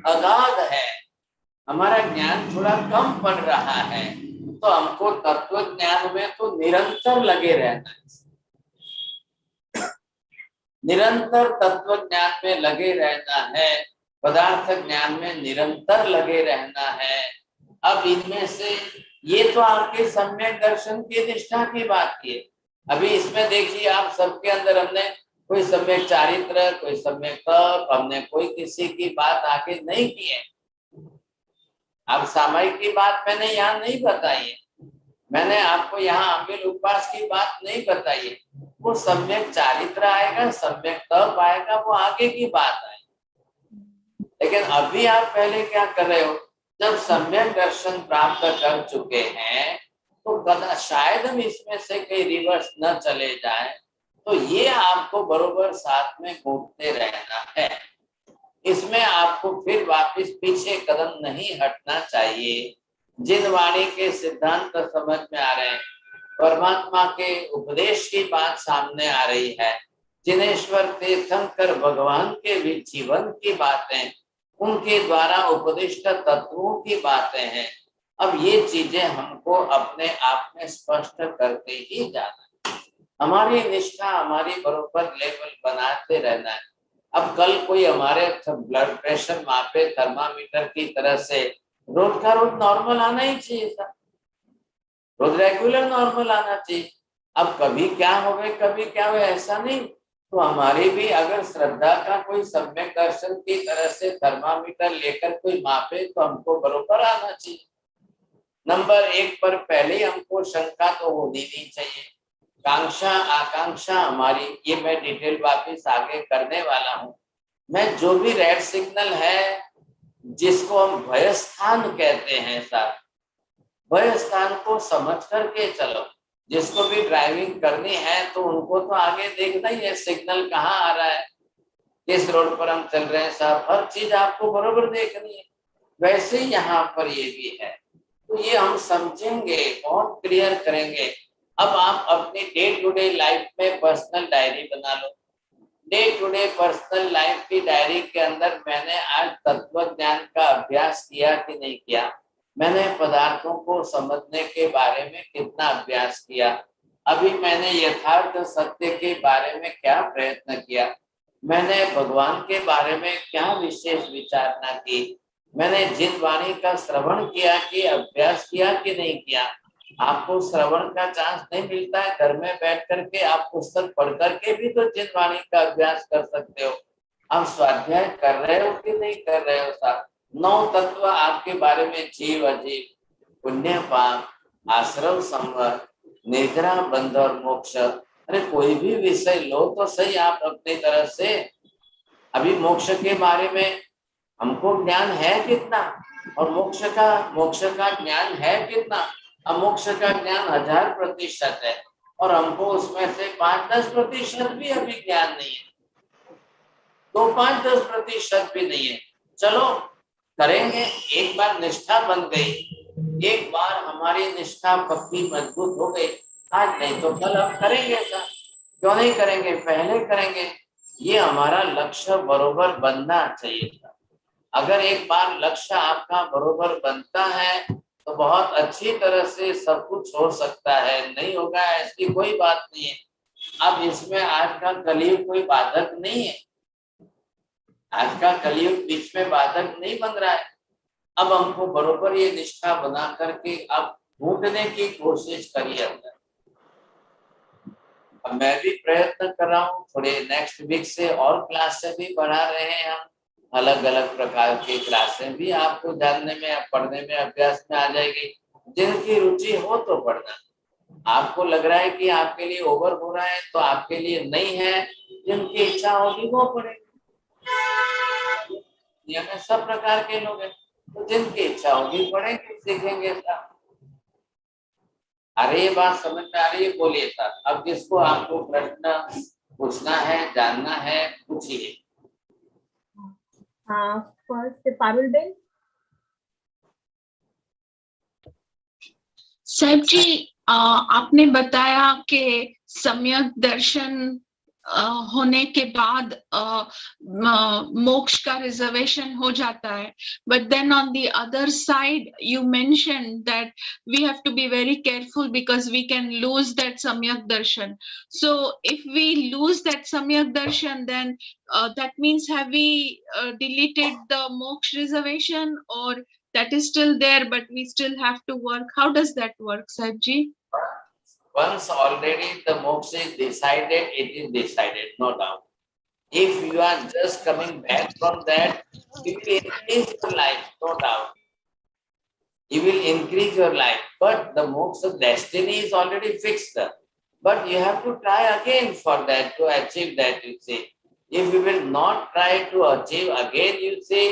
अगाध है, हमारा ज्ञान थोड़ा कम पड़ रहा है, तो हमको तत्व ज्ञान में तो निरंतर लगे रहना है, निरंतर तत्व ज्ञान में लगे रहना है, पदार्थ ज्ञान में निरंतर लगे रहना है। अब इनमें से ये तो आपके सम्यक दर्शन की निष्ठा की बात की है। अभी इसमें देखिए, आप सबके अंदर हमने कोई सम्यक चारित्र, कोई सम्यक तप, हमने कोई किसी की बात आके नहीं की है। अब सामायिक की बात मैंने यहाँ नहीं बताई है, मैंने आपको यहाँ अमिल उपवास की बात नहीं बताई है। वो सम्यक चारित्र आएगा, सम्यक तप आएगा, वो आगे की बात आएगी। लेकिन अभी आप पहले क्या कर रहे हो? जब सम्यक दर्शन प्राप्त कर चुके हैं, तो कदा शायद हम इसमें से कहीं रिवर्स न चले जाए, तो ये आपको बरोबर साथ में घूमते रहना है। इसमें आपको फिर वापस पीछे कदम नहीं हटना चाहिए। जिन वाणी के सिद्धांत समझ में आ रहे हैं, परमात्मा के उपदेश की बात सामने आ रही है, जिनेश्वर तीर्थंकर भगवान के भी जीवन की बातें, उनके द्वारा उपदिष्ट तत्वों की बातें हैं। अब ये चीजें हमको अपने आप में स्पष्ट करते ही जाना है। हमारी निष्ठा हमारी बरोबर लेवल बनाते रहना है। अब कल कोई हमारे ब्लड प्रेशर मापे थर्मामीटर की तरह से, रोज का रोज नॉर्मल आना ही चाहिए था, रोज रेगुलर नॉर्मल आना चाहिए। अब कभी क्या हो गए, कभी क्या हो, ऐसा नहीं। तो हमारी भी अगर श्रद्धा का कोई सम्यक दर्शन की तरह से थर्मामीटर लेकर कोई मापे, तो हमको बरोबर आना चाहिए। नंबर 1 पर पहले हमको शंका तो होनी नहीं चाहिए। कांक्षा आकांक्षा हमारी, ये मैं डिटेल वापिस आगे करने वाला हूँ। मैं जो भी रेड सिग्नल है जिसको हम भय स्थान कहते हैं साहब, भय स्थान को समझ करके चलो। जिसको भी ड्राइविंग करनी है तो उनको तो आगे देखना ही है, सिग्नल कहाँ आ रहा है, किस रोड पर हम चल रहे हैं साहब, हर चीज आपको बरोबर देखनी है। वैसे ही यहाँ पर ये भी है, तो ये हम समझेंगे, बहुत क्लियर करेंगे। अब आप अपनी डे टू डे लाइफ में पर्सनल डायरी बना लो। Day to day personal life की डायरी के अंदर मैंने आज तत्व ज्ञान का अभ्यास किया कि नहीं किया, मैंने पदार्थों को समझने के बारे में कितना अभ्यास किया, अभी मैंने यथार्थ सत्य के बारे में क्या प्रयत्न किया, मैंने भगवान के बारे में क्या विशेष विचारणा की, मैंने जिन वाणी का श्रवण किया कि अभ्यास किया कि नहीं किया। आपको श्रवण का चांस नहीं मिलता है, घर में बैठ करके आप पुस्तक पढ़ करके भी तो जिन वाणी का अभ्यास कर सकते हो। आप स्वाध्याय कर रहे हो कि नहीं कर रहे हो साहब। 9 तत्व आपके बारे में, जीव अजीव, पुण्य पाप, आश्रम संवर, निद्रा बंध और मोक्ष। अरे कोई भी विषय लो तो सही आप अपनी तरफ से। अभी मोक्ष के बारे में हमको ज्ञान है कितना, और मोक्ष का ज्ञान है कितना। अमोक्ष का ज्ञान 1000% है, और हमको उसमें से 5-10% भी अभी ज्ञान नहीं है, तो 5-10% भी नहीं है। चलो करेंगे, एक बार निष्ठा बन गई, एक बार हमारी निष्ठा पक्की मजबूत हो गई, आज नहीं तो कल हम करेंगे सर, क्यों नहीं करेंगे, पहले करेंगे। ये हमारा लक्ष्य बरोबर बनना चाहिए था। अगर एक बार लक्ष्य आपका बरोबर बनता है तो बहुत अच्छी तरह से सब कुछ हो सकता है, नहीं होगा ऐसी कोई बात नहीं है। अब इसमें आज का कलयुग कोई बाधक नहीं है, आज का कलयुग बीच में बाधक नहीं बन रहा है। अब हमको बरोबर ये निष्ठा बना करके अब ढूंढने की कोशिश करिए अंदर। अब मैं भी प्रयत्न कर रहा हूँ, थोड़े नेक्स्ट वीक से और क्लास से भी बढ़ा रहे हैं हम, अलग अलग प्रकार की क्लासें भी आपको जानने में, पढ़ने में, अभ्यास में आ जाएगी। जिनकी रुचि हो तो पढ़ना, आपको लग रहा है कि आपके लिए ओवर हो रहा है तो आपके लिए नहीं है, जिनकी इच्छा होगी वो पढ़ेंगे। दुनिया में सब प्रकार के लोग हैं, तो जिनकी इच्छा होगी पढ़ेंगे, सीखेंगे। अरे ये बात समझ में आ रही है, बोलिए सर। अब जिसको आपको प्रश्न पूछना है, जानना है, पूछिए। First Parul Ben. साहब जी, आपने बताया कि सम्यक दर्शन होने के बाद मोक्ष का रिजर्वेशन हो जाता है, but then on the other side you mentioned that we have to be very careful because we can lose that samyak darshan. So if we lose that samyak darshan, then that means have we deleted the moksha reservation, or that is still there but we still have to work? How does that work, Sahib ji? Once already the moksha is decided, it is decided, no doubt. If you are just coming back from that, you will increase your life, no doubt. You will increase your life, but the moksha destiny is already fixed. But you have to try again for that, to achieve that, you see. If you will not try to achieve again, you see,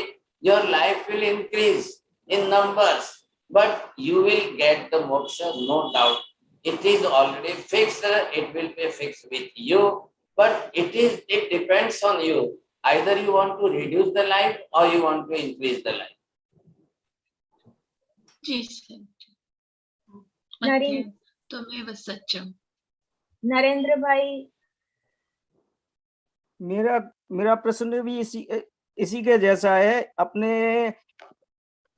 your life will increase in numbers, but you will get the moksha, no doubt. It is already fixed, it will be fixed with you, but it depends on you. Either you want to reduce the life or you want to increase the life. जी सर। तो मैं बस सच्चम। नरेंद्र भाई। मेरा प्रश्न भी इसी के जैसा है। अपने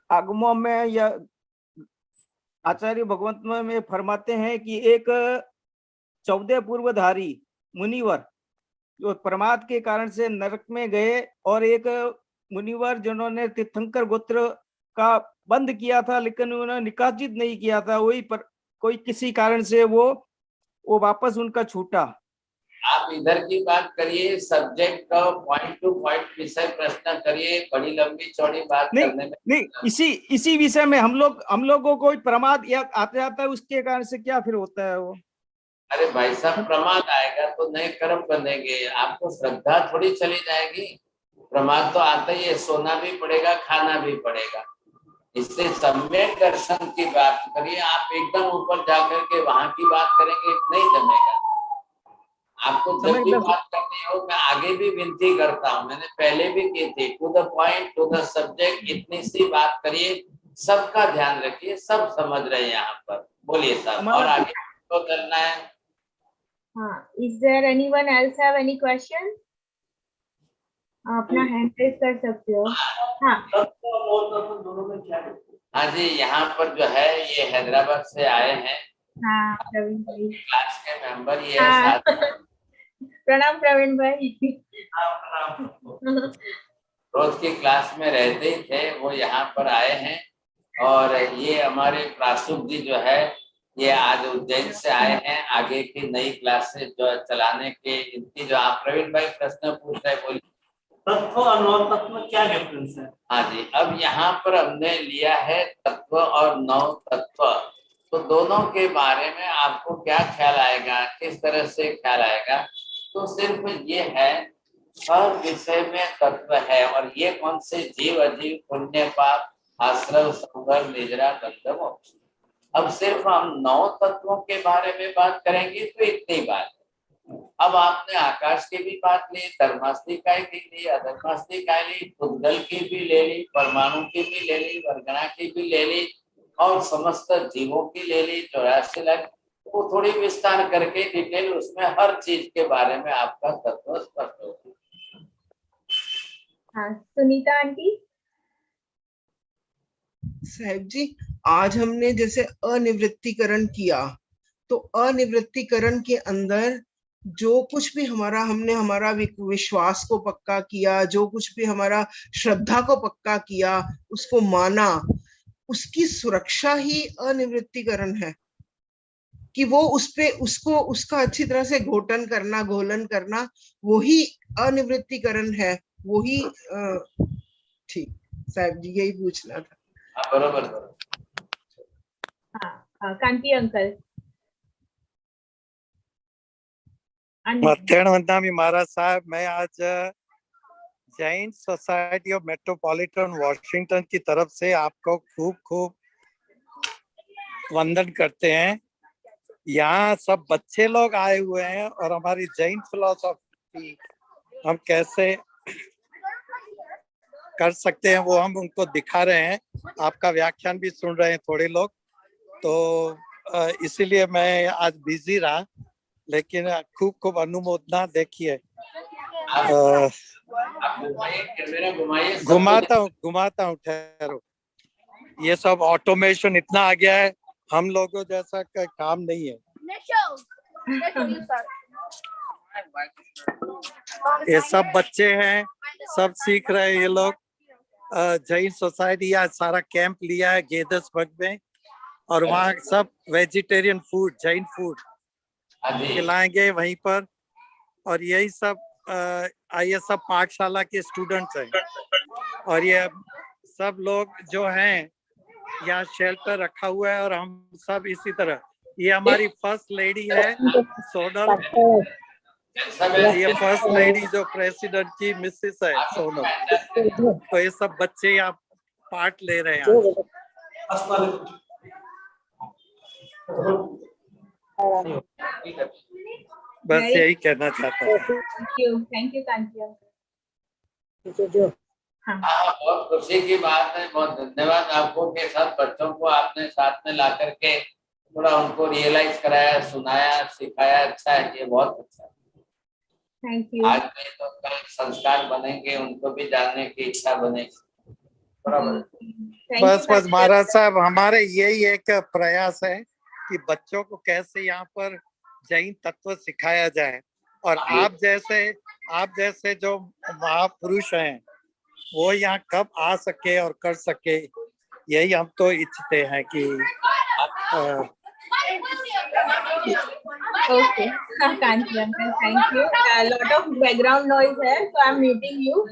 आगमों में या आचार्य भगवंत में फरमाते हैं कि एक 14 पूर्वधारी मुनिवर जो प्रमाद के कारण से नरक में गए, और एक मुनिवर जिन्होंने तीर्थंकर गोत्र का बंद किया था लेकिन उन्होंने निकासित नहीं किया था, वही पर कोई किसी कारण से वो वापस उनका छूटा। आप इधर की बात करिए, सब्जेक्ट का पॉइंट टू पॉइंट विषय प्रश्न करिए, बड़ी लंबी चौड़ी बात करने में नहीं। इसी विषय में हम लोगों को प्रमाद या आते जाता है, उसके कारण से क्या फिर होता है वो? अरे भाई साहब, प्रमाद आएगा तो नए कर्म बनेंगे, आपको श्रद्धा थोड़ी चली जाएगी। प्रमाद तो आता ही है, सोना भी पड़ेगा, खाना भी पड़ेगा। इससे सम्यक दर्शन की बात करिए, आप एकदम ऊपर जाकर के वहां की बात करेंगे नहीं जमेगा। आपको जब भी बात करनी हो, मैं आगे भी विनती करता हूँ, मैंने पहले भी की थी, to the point, to the subject, इतनी सी बात करिए, सबका ध्यान रखिए, सब समझ रहे हैं यहाँ पर। बोलिए साहब, और आगे तो करना है। हाँ, is there anyone else have any question? अपना हैंड रेज कर सकते हो। हाँ हाँ जी, यहाँ पर जो है ये हैदराबाद से आए हैं। हाँ प्रवीण भाई, क्लास के मेंबर ये हाँ। साथ। प्रणाम प्रवीण भाई। रोज की क्लास में रहते ही थे, वो यहाँ पर आए हैं। और ये हमारे प्रासुक जी जो है, ये आज उज्जैन से आए हैं, आगे की नई क्लासेस जो चलाने के, इनकी जो आप प्रवीण भाई प्रश्न पूछ रहे, बोलिए। तत्व और नौ तत्व में क्या डिफरेंस है? हाँ जी, अब यहाँ पर हमने लिया है तत्व और नौ तत्व, तो दोनों के बारे में आपको क्या ख्याल आएगा, किस तरह से ख्याल आएगा? तो सिर्फ ये है, हर विषय में तत्व है, और ये कौन से? जीव, अजीव, पुण्य, पाप, आश्रव, संवर, निजरा, गंध, मोक्ष। अब सिर्फ हम 9 तत्वों के बारे में बात करेंगे तो इतनी बात है। अब आपने आकाश की भी बात ली, धर्मास्तिकाय की ली, अधर्मास्तिकाय ली, भूतगल की भी ले ली, परमाणु की भी ले ली, वर्गणा की भी ले ली, और समस्त जीवों की ले ली, 84 लाख। वो थोड़ी विस्तार करके डिटेल, उसमें हर चीज के बारे में आपका तत्व स्पष्ट होगा। हाँ, सुनीता आंटी। साहब जी, आज हमने जैसे अनिवृत्तिकरण किया, तो अनिवृत्तिकरण के अंदर जो कुछ भी हमने हमारा विश्वास को पक्का किया, जो कुछ भी हमारा श्रद्धा को पक्का किया, उसको माना, उसकी सुरक्षा ही अनिवृत्तिकरण है। कि वो उसका अच्छी तरह से घोटन करना, घोलन करना, वही अनिवृत्तिकरण है, वही। ठीक साहब जी, यही पूछना था। बरोबर। हाँ, कांति अंकल। मध्याह्न वंदना महाराज साहब, मैं आज Jain society of metropolitan Washington की तरफ से आपको खूब खूब वंदन करते हैं। यहाँ सब बच्चे लोग आए हुए हैं और हमारी जैन फिलॉसफी हम कैसे कर सकते हैं वो हम उनको दिखा रहे हैं। आपका व्याख्यान भी सुन रहे हैं थोड़े लोग, तो इसीलिए मैं आज बिजी रहा, लेकिन खूब खूब अनुमोदना। देखिए घुमाता हूँ ठहरो। ये सब ऑटोमेशन इतना आ गया है, हम लोगों जैसा काम नहीं है। ये सब बच्चे हैं, सब सीख रहे हैं ये लोग। जैन सोसाइटी आज सारा कैंप लिया है गेदसबर्ग में, और वहाँ सब वेजिटेरियन फूड, जैन फूड खिलाएंगे वहीं पर। और यही सब ये सब पाठशाला के स्टूडेंट्स हैं, और ये सब लोग जो हैं यहाँ शेल्टर रखा हुआ है, और हम सब इसी तरह। ये हमारी फर्स्ट लेडी है सोनल, ये फर्स्ट लेडी जो प्रेसिडेंट की मिसेस है सोनल। तो ये सब बच्चे यहाँ पार्ट ले रहे हैं। बस यही कहना चाहता हूँ। Thank you Kanti uncle. हाँ, बहुत खुशी की बात है, बहुत धन्यवाद आपको के साथ बच्चों को आपने साथ में ला करके थोड़ा उनको रियलाइज कराया, सुनाया, सिखाया। अच्छा है, ये बहुत अच्छा है। Thank you. आज नहीं तो कल संस्कार बनेंगे, उनको भी जानने की इच्छा बनेगी। बस महाराज साहब, हमारे यही एक प्रयास है कि बच्चों को कैसे यहाँ पर जैन तत्व सिखाया जाए, और आप जैसे जो महापुरुष हैं वो यहाँ कब आ सके और कर सके, यही हम तो इच्छते हैं कि Okay, Kanti uncle, thank you. A lot of background noise here, so I'm muting you.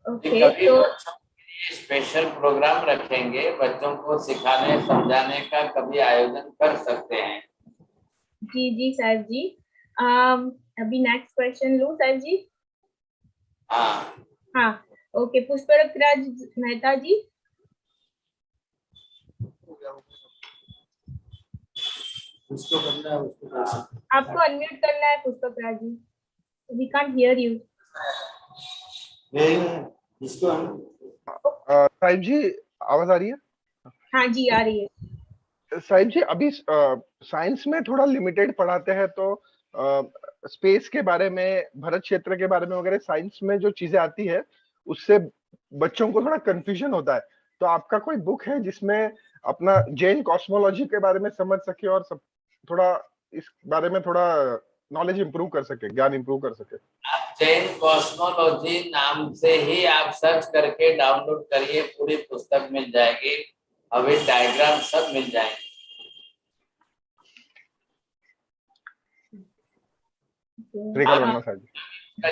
Okay, so special program रखेंगे, बच्चों को सिखाने समझाने का कभी आयोजन कर सकते हैं। जी साहब जी, अभी नेक्स्ट क्वेश्चन लूं सर जी? हाँ हाँ, ओके। पुष्पराज मेहता जी, उसको करना है, उसको कर सकते हैं। आपको अनम्यूट करना है पुष्पराज जी, वी कांट हियर यू। इसको साहिब जी आवाज आ रही है? हाँ जी, आ रही है। साहिब जी अभी साइंस में थोड़ा लिमिटेड पढ़ाते हैं, तो स्पेस के बारे में, भरत क्षेत्र के बारे में वगैरह साइंस में जो चीजें आती है उससे बच्चों को थोड़ा कंफ्यूजन होता है। तो आपका कोई बुक है जिसमें अपना जैन कॉस्मोलॉजी के बारे में समझ सके और सब थोड़ा इस बारे में थोड़ा नॉलेज इंप्रूव कर सके, ज्ञान इंप्रूव कर सके? आप जैन कॉस्मोलॉजी नाम से ही आप सर्च करके डाउनलोड करिए, पूरी पुस्तक मिल जाएगी, अभी डायग्राम सब मिल जाएंगे।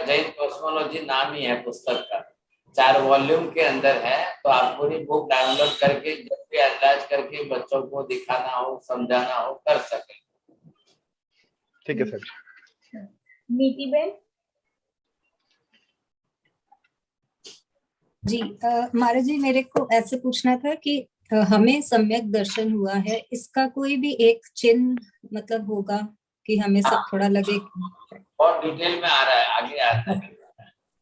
जैन कॉस्मोलॉजी नाम ही है पुस्तक का, 4 वॉल्यूम के अंदर है। तो आप पूरी बुक डाउनलोड करके जब भी अंदाज करके बच्चों को दिखाना हो, समझाना हो, कर सके। ठीक है सर। नीति बेन जी, महाराज जी मेरे को ऐसे पूछना था कि हमें सम्यक दर्शन हुआ है, इसका कोई भी एक चिन्ह मतलब होगा कि हमें सब थोड़ा लगे? और डिटेल में आ रहा है, आगे आता है।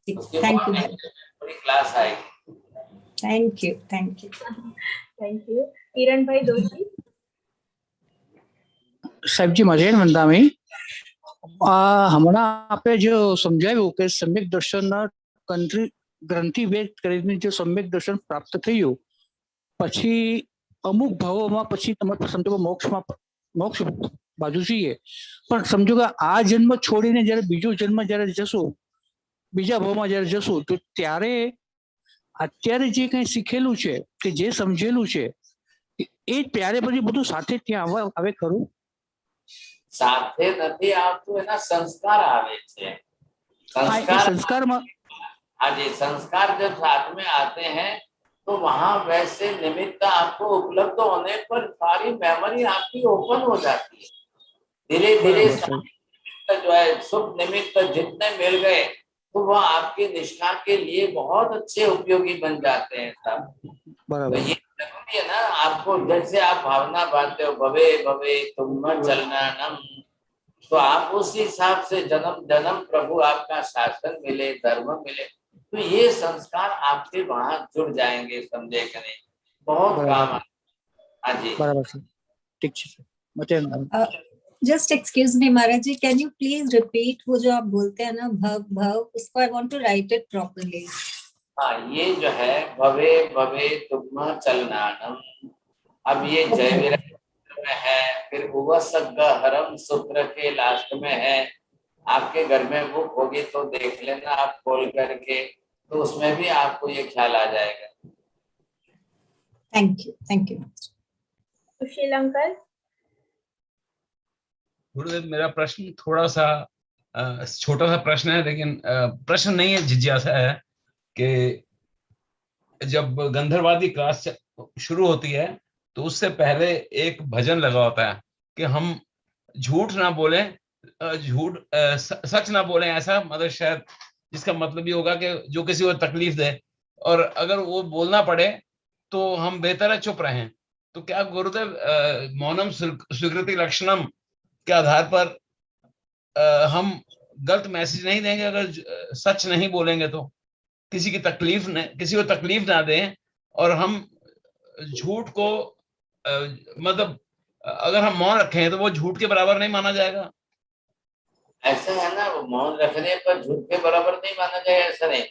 थैंक यू, पूरी क्लास आएगी। Thank you, thank you, thank you. Kiran भाई दोषी। साहिब जी મજેન વંદામી, હમણાં આપણે જો સમજાવ્યું કે સમ્યક દર્શનના ગ્રંથિ વેદ કરીને જો સમ્યક દર્શન પ્રાપ્ત થયું પછી અમુક ભાવોમાં પછી તમે સમજો મોક્ષ બાજુ છીએ, પણ સમજો કે આ જન્મ છોડીને જ્યારે બીજો જન્મ જ્યારે જશો, બીજા ભાવમાં જ્યારે જશો, તો ત્યારે અત્યારે જે કંઈ શીખેલું છે કે જે સમજેલું છે એ ત્યારે પછી બધું સાથે ત્યાં આવે ખરું? સાથે નથી આવતું, એના સંસ્કાર આવે છે। संस्कार में हाँ जी, संस्कार जब साथ में आते हैं तो वहाँ वैसे निमित्त आपको उपलब्ध होने पर सारी मेमोरी आपकी ओपन हो जाती है। धीरे धीरे जो है शुभ निमित्त जितने मिल गए तो वह आपकी निष्ठा के लिए बहुत अच्छे उपयोगी बन जाते हैं सब। तो ये जरूरी है ना, आपको जैसे आप भावना बांधते हो भवे भवे तुम चलना नम, तो आप उस हिसाब से जन्म जन्म प्रभु आपका शासन मिले, धर्म मिले, तो ये संस्कार आपके वहां जुड़ जाएंगे, समझे कि नहीं? बहुत काम। हाँ जी बराबर सर, ठीक है। Just excuse me Maharaj ji, can you please repeat वो जो आप बोलते हैं ना भव भव, उसको I want to write it properly. हाँ, ये जो है भवे भवे तुम चलनानम, अब ये जय में है, फिर उवसग्ग हरम सूत्र के लास्ट में है। आपके घर में बुक होगी तो देख लेना आप खोल करके, तो उसमें भी आपको ये ख्याल आ जाएगा। Thank you, thank you. Sushil uncle. गुरुदेव, मेरा प्रश्न थोड़ा सा छोटा सा प्रश्न है, लेकिन प्रश्न नहीं है, जिज्ञासा है कि जब गंधर्वादी क्लास शुरू होती है तो उससे पहले एक भजन लगा होता है कि हम झूठ ना बोलें, सच ना बोलें, ऐसा मतलब शायद जिसका मतलब ये होगा कि जो किसी को तकलीफ दे, और अगर वो बोलना पड़े तो हम बेहतर है चुप रहें। तो क्या गुरुदेव मौनम स्वीकृति लक्षणम के आधार पर हम गलत मैसेज नहीं देंगे अगर सच नहीं बोलेंगे? तो किसी को तकलीफ ना दें, और हम झूठ को मतलब अगर हम मौन रखें तो वो झूठ के बराबर नहीं माना जाएगा? ऐसा है ना, वो मौन रखने पर झूठ के बराबर नहीं माना जाएगा, ऐसा नहीं।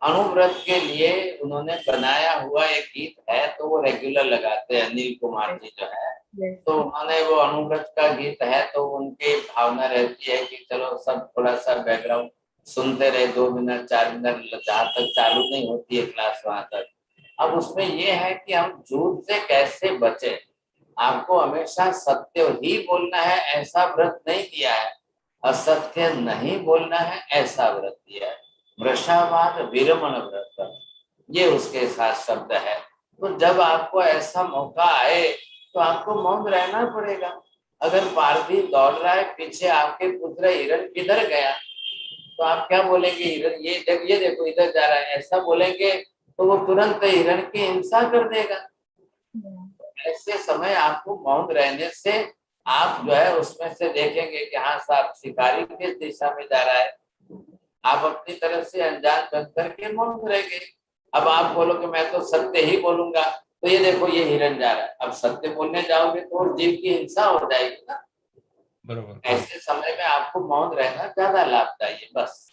अनुव्रत के लिए उन्होंने बनाया हुआ एक गीत है, तो वो रेगुलर लगाते हैं, अनिल कुमार जी जो है, तो उन्होंने वो अनुव्रत का गीत है, तो उनकी भावना रहती है कि चलो सब थोड़ा सा बैकग्राउंड सुनते रहे, 2 मिनट 4 मिनट, जहाँ तक चालू नहीं होती है क्लास वहां तक। अब उसमें ये है कि हम झूठ से कैसे बचे। आपको हमेशा सत्य ही बोलना है, ऐसा व्रत नहीं दिया है, असत्य नहीं बोलना है, ऐसा व्रत दिया है। वृषावाद विरमण व्रत, ये उसके साथ शब्द है। तो जब आपको ऐसा मौका आए तो आपको मौन रहना पड़ेगा। अगर पारधी दौड़ रहा है पीछे, आपके पुत्र हिरण किधर गया, तो आप क्या बोलेंगे? हिरण ये देखो इधर जा रहा है, ऐसा बोलेंगे तो वो तुरंत हिरण की हिंसा कर देगा। ऐसे समय आपको मौन रहने से आप जो है उसमें से देखेंगे कि हाँ साहब शिकारी किस दिशा में जा रहा है, आप अपनी तरफ से अनजान बन करके मौन रहेंगे। अब आप बोलो कि मैं तो सत्य ही बोलूंगा, तो ये देखो ये हिरण जा रहा है, अब सत्य बोलने जाओगे तो जीव की हिंसा हो जाएगी ना। बरोबर। ऐसे समय में आपको मौन रहना ज्यादा लाभदायी है। बस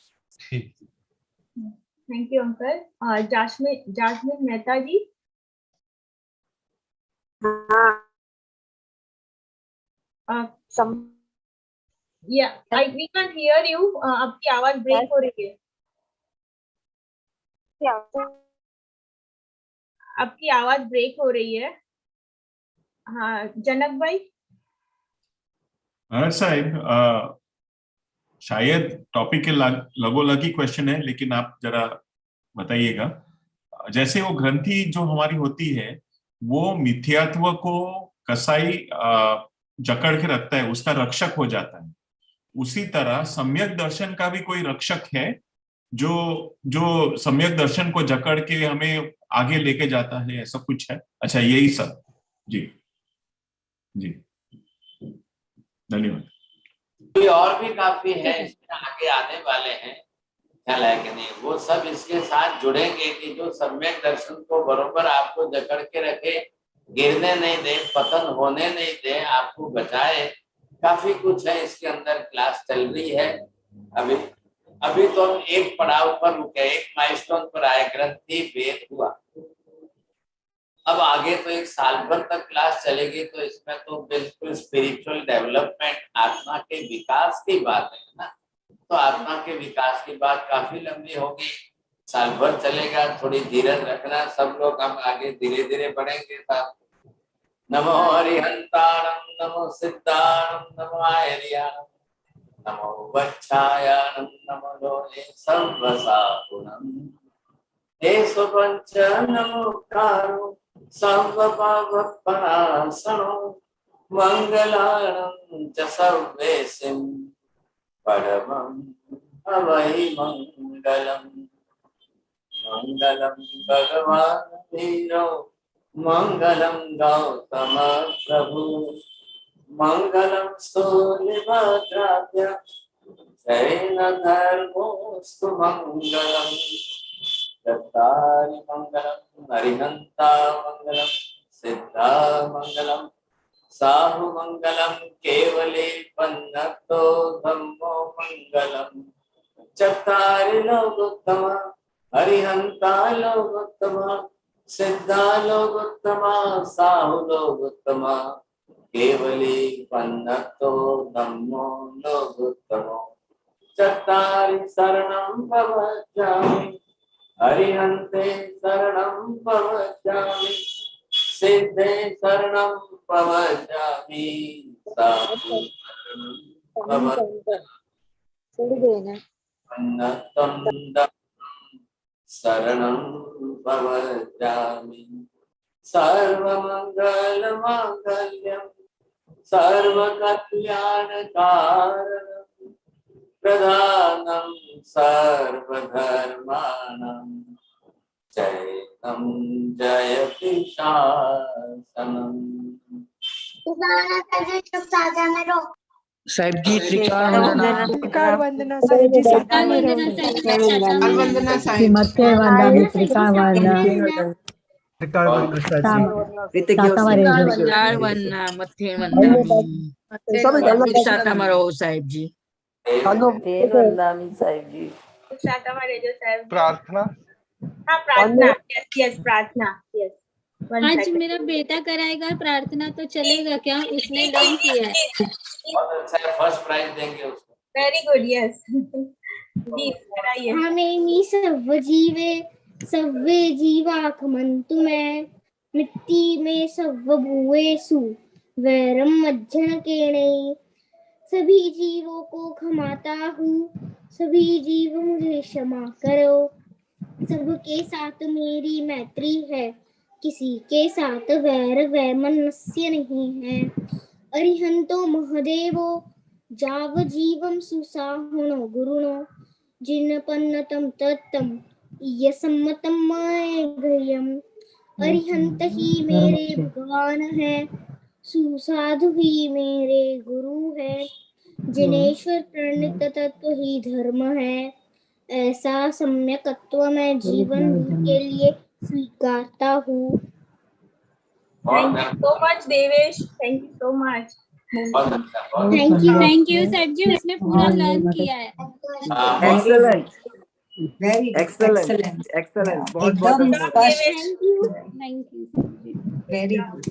thank you uncle. Jasmine Mehta ji. We can hear you. आपकी आवाज ब्रेक हो रही है। आपकी आवाज ब्रेक हो रही है। हाँ जनक भाई। साहब शायद टॉपिक के लगोलग ही क्वेश्चन है, लेकिन आप जरा बताइएगा। जैसे वो ग्रंथि जो हमारी होती है वो मिथ्यात्व को कसाई जकड़ के रखता है, उसका रक्षक हो जाता है। उसी तरह सम्यक दर्शन का भी कोई रक्षक है जो सम्यक दर्शन को जकड़ के हमें आगे लेके जाता है, ऐसा कुछ है? अच्छा यही सब। जी जी धन्यवाद। कोई और भी काफी है, इसमें आगे आने वाले हैं, ख्याल है कि नहीं? वो सब इसके साथ जुड़ेंगे कि जो सम्यक दर्शन को बरोबर आपको जकड़ के रखे, गिरने नहीं दे, पतन होने नहीं दे, आपको बचाए। काफी कुछ है इसके अंदर, क्लास चल रही है अभी तो हम एक पड़ाव पर रुके, एक माइलस्टोन पर आए, ग्रंथि भेद हुआ। अब आगे तो एक साल भर तक क्लास चलेगी, तो इसमें तो बिल्कुल स्पिरिचुअल डेवलपमेंट, आत्मा के विकास की बात है ना। तो आत्मा के विकास की बात काफी लंबी होगी, साल भर चलेगा। थोड़ी धीरज रखना सब लोग, हम आगे धीरे धीरे बढ़ेंगे साहब। नमो हरिहंताणं, नमो सिद्धाणं, नमो आयर्याणं, नमो वच्छायाणं, नमो लोले सर्वसागुणं। एषु पंच नमोकारो सर्वपापनाशनो, मंगलाणं च सर्वेसिं परमं अवहि मंगलम्। मंगलम भगवान वीरो, मंगलम गौतम प्रभु, मंगलम सूर्यभद्राभ्य, जैन धर्मोस्तु मंगलम। दत्तारि मंगलम, हरिहंता मंगलम, सिद्धा मंगलम, साहु मंगलम, केवले पन्नतो धम्मो मंगलम। चत्तारि लोकोत्तमा, हरिहंता लोकोत्तमा, सिद्धा लोकोत्तमा, साहु लोकोत्तमा, केवली पन्नतो धम्मो लोकोत्तमो। चत्तारि शरणं प्रवक्ष्यामि, हरिहन्ते शरणं प्रवक्ष्यामि, सिद्धे शरणं प्रवक्ष्यामि, साधु शरणं प्रवक्ष्यामि, अन्नतं शरणं प्रवक्ष्यामि। सर्वमङ्गलमाङ्गल्यं सर्वकल्याणकारणं, प्रधानं सर्वधर्माणां, जयं जयति शासनम्। साहेब जी त्रिकाल वंदना साहेब जी, साता में रहो। वंदना साहेब मत्थे वंदना त्रिकाल वंदना मत्थे वंदना साता में रहो साहेब जी। प्रार्थना। हाँ प्रार्थना, यस प्रार्थना, यस। आज मेरा बेटा कराएगा प्रार्थना, तो चलेगा क्या? उसने लर्न किया है। बहुत अच्छा है, फर्स्ट प्राइज देंगे उसको। वेरी गुड, यस जी कराइए। हमें सर्व जीवे सर्वे जीवाखमन्तु में, मिट्टी में सर्व भूवेषु वैरम मज्जन केणे। सभी जीवों को क्षमाता हूँ, सभी जीव मुझे क्षमा करो। सबके साथ मेरी मैत्री है, किसी के साथ वैर वैमनस्य नहीं है। अरिहंतो महदेवो जावजीवं सुसाहुनो गुरुणो जिनपन्नतं तत्तम यसम्मतं मयेगह्यम्। अरिहंत ही मेरे भगवान है, सुसाधु ही मेरे गुरु है, जिनेश्वर प्रणीत तत्व ही धर्म है। ऐसा सम्यकत्व मैं जीवन भर के लिए स्वीकारता हूँ। Thank you so much Devesh, thank you so much. Thank you sir ji, उसने पूरा लर्न किया है। एक्सेलेंट, वेरी एक्सेलेंट, एक्सेलेंट, बहुत बहुत एकदम धन्यवाद। स्पष्ट, थैंक यू। Very good.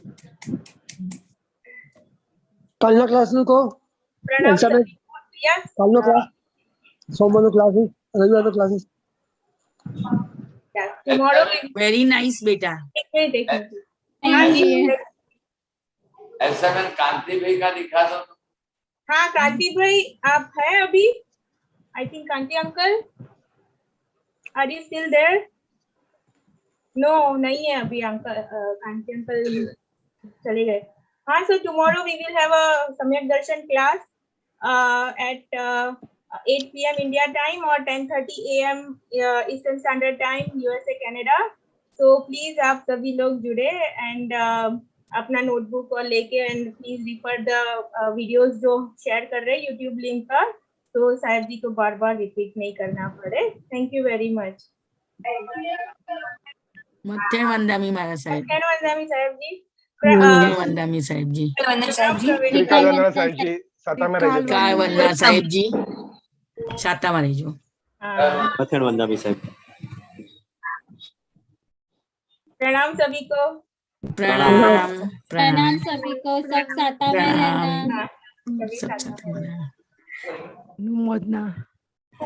કાલનો ક્લાસ નું કહો प्रणाम એલ્સાબેન, सभी को। Yes, કાલનો ક્લાસ સોમવારનો ક્લાસ રવિવારનો class yes, tomorrow we very nice बेटा। हाँ जी, ऐसा में कांति भाई का दिखा दो। हाँ कांति भाई आप है अभी? I think Kanti uncle, are you still there? No नहीं है अभी अंकल, कांति अंकल चले गए। हाँ, so tomorrow we will have a Samyak Darshan class at 8 p.m. India time or 10:30 a.m. Eastern Standard Time USA Canada. So please आप सभी लोग जुड़े and अपना नोटबुक और लेके and please refer the videos जो शेयर कर रहे हैं YouTube लिंक पर, तो साहिब जी को बार बार रिपीट नहीं करना पड़े। Thank you very much. मध्य वंदामी मारा साहेब। वंदामी साहिब जी, मध्य वंदामी साहेब जी। श्रीकाल वंदना साहिब जी, साता में रहिजो। काय वंदना साहेब जी, साता में रहिजो। मथेण वंदामी साहेब। प्रणाम सभी को। प्रणाम प्रणाम सभी को, सब साता में रहना। सभी साता में रहना। મોજના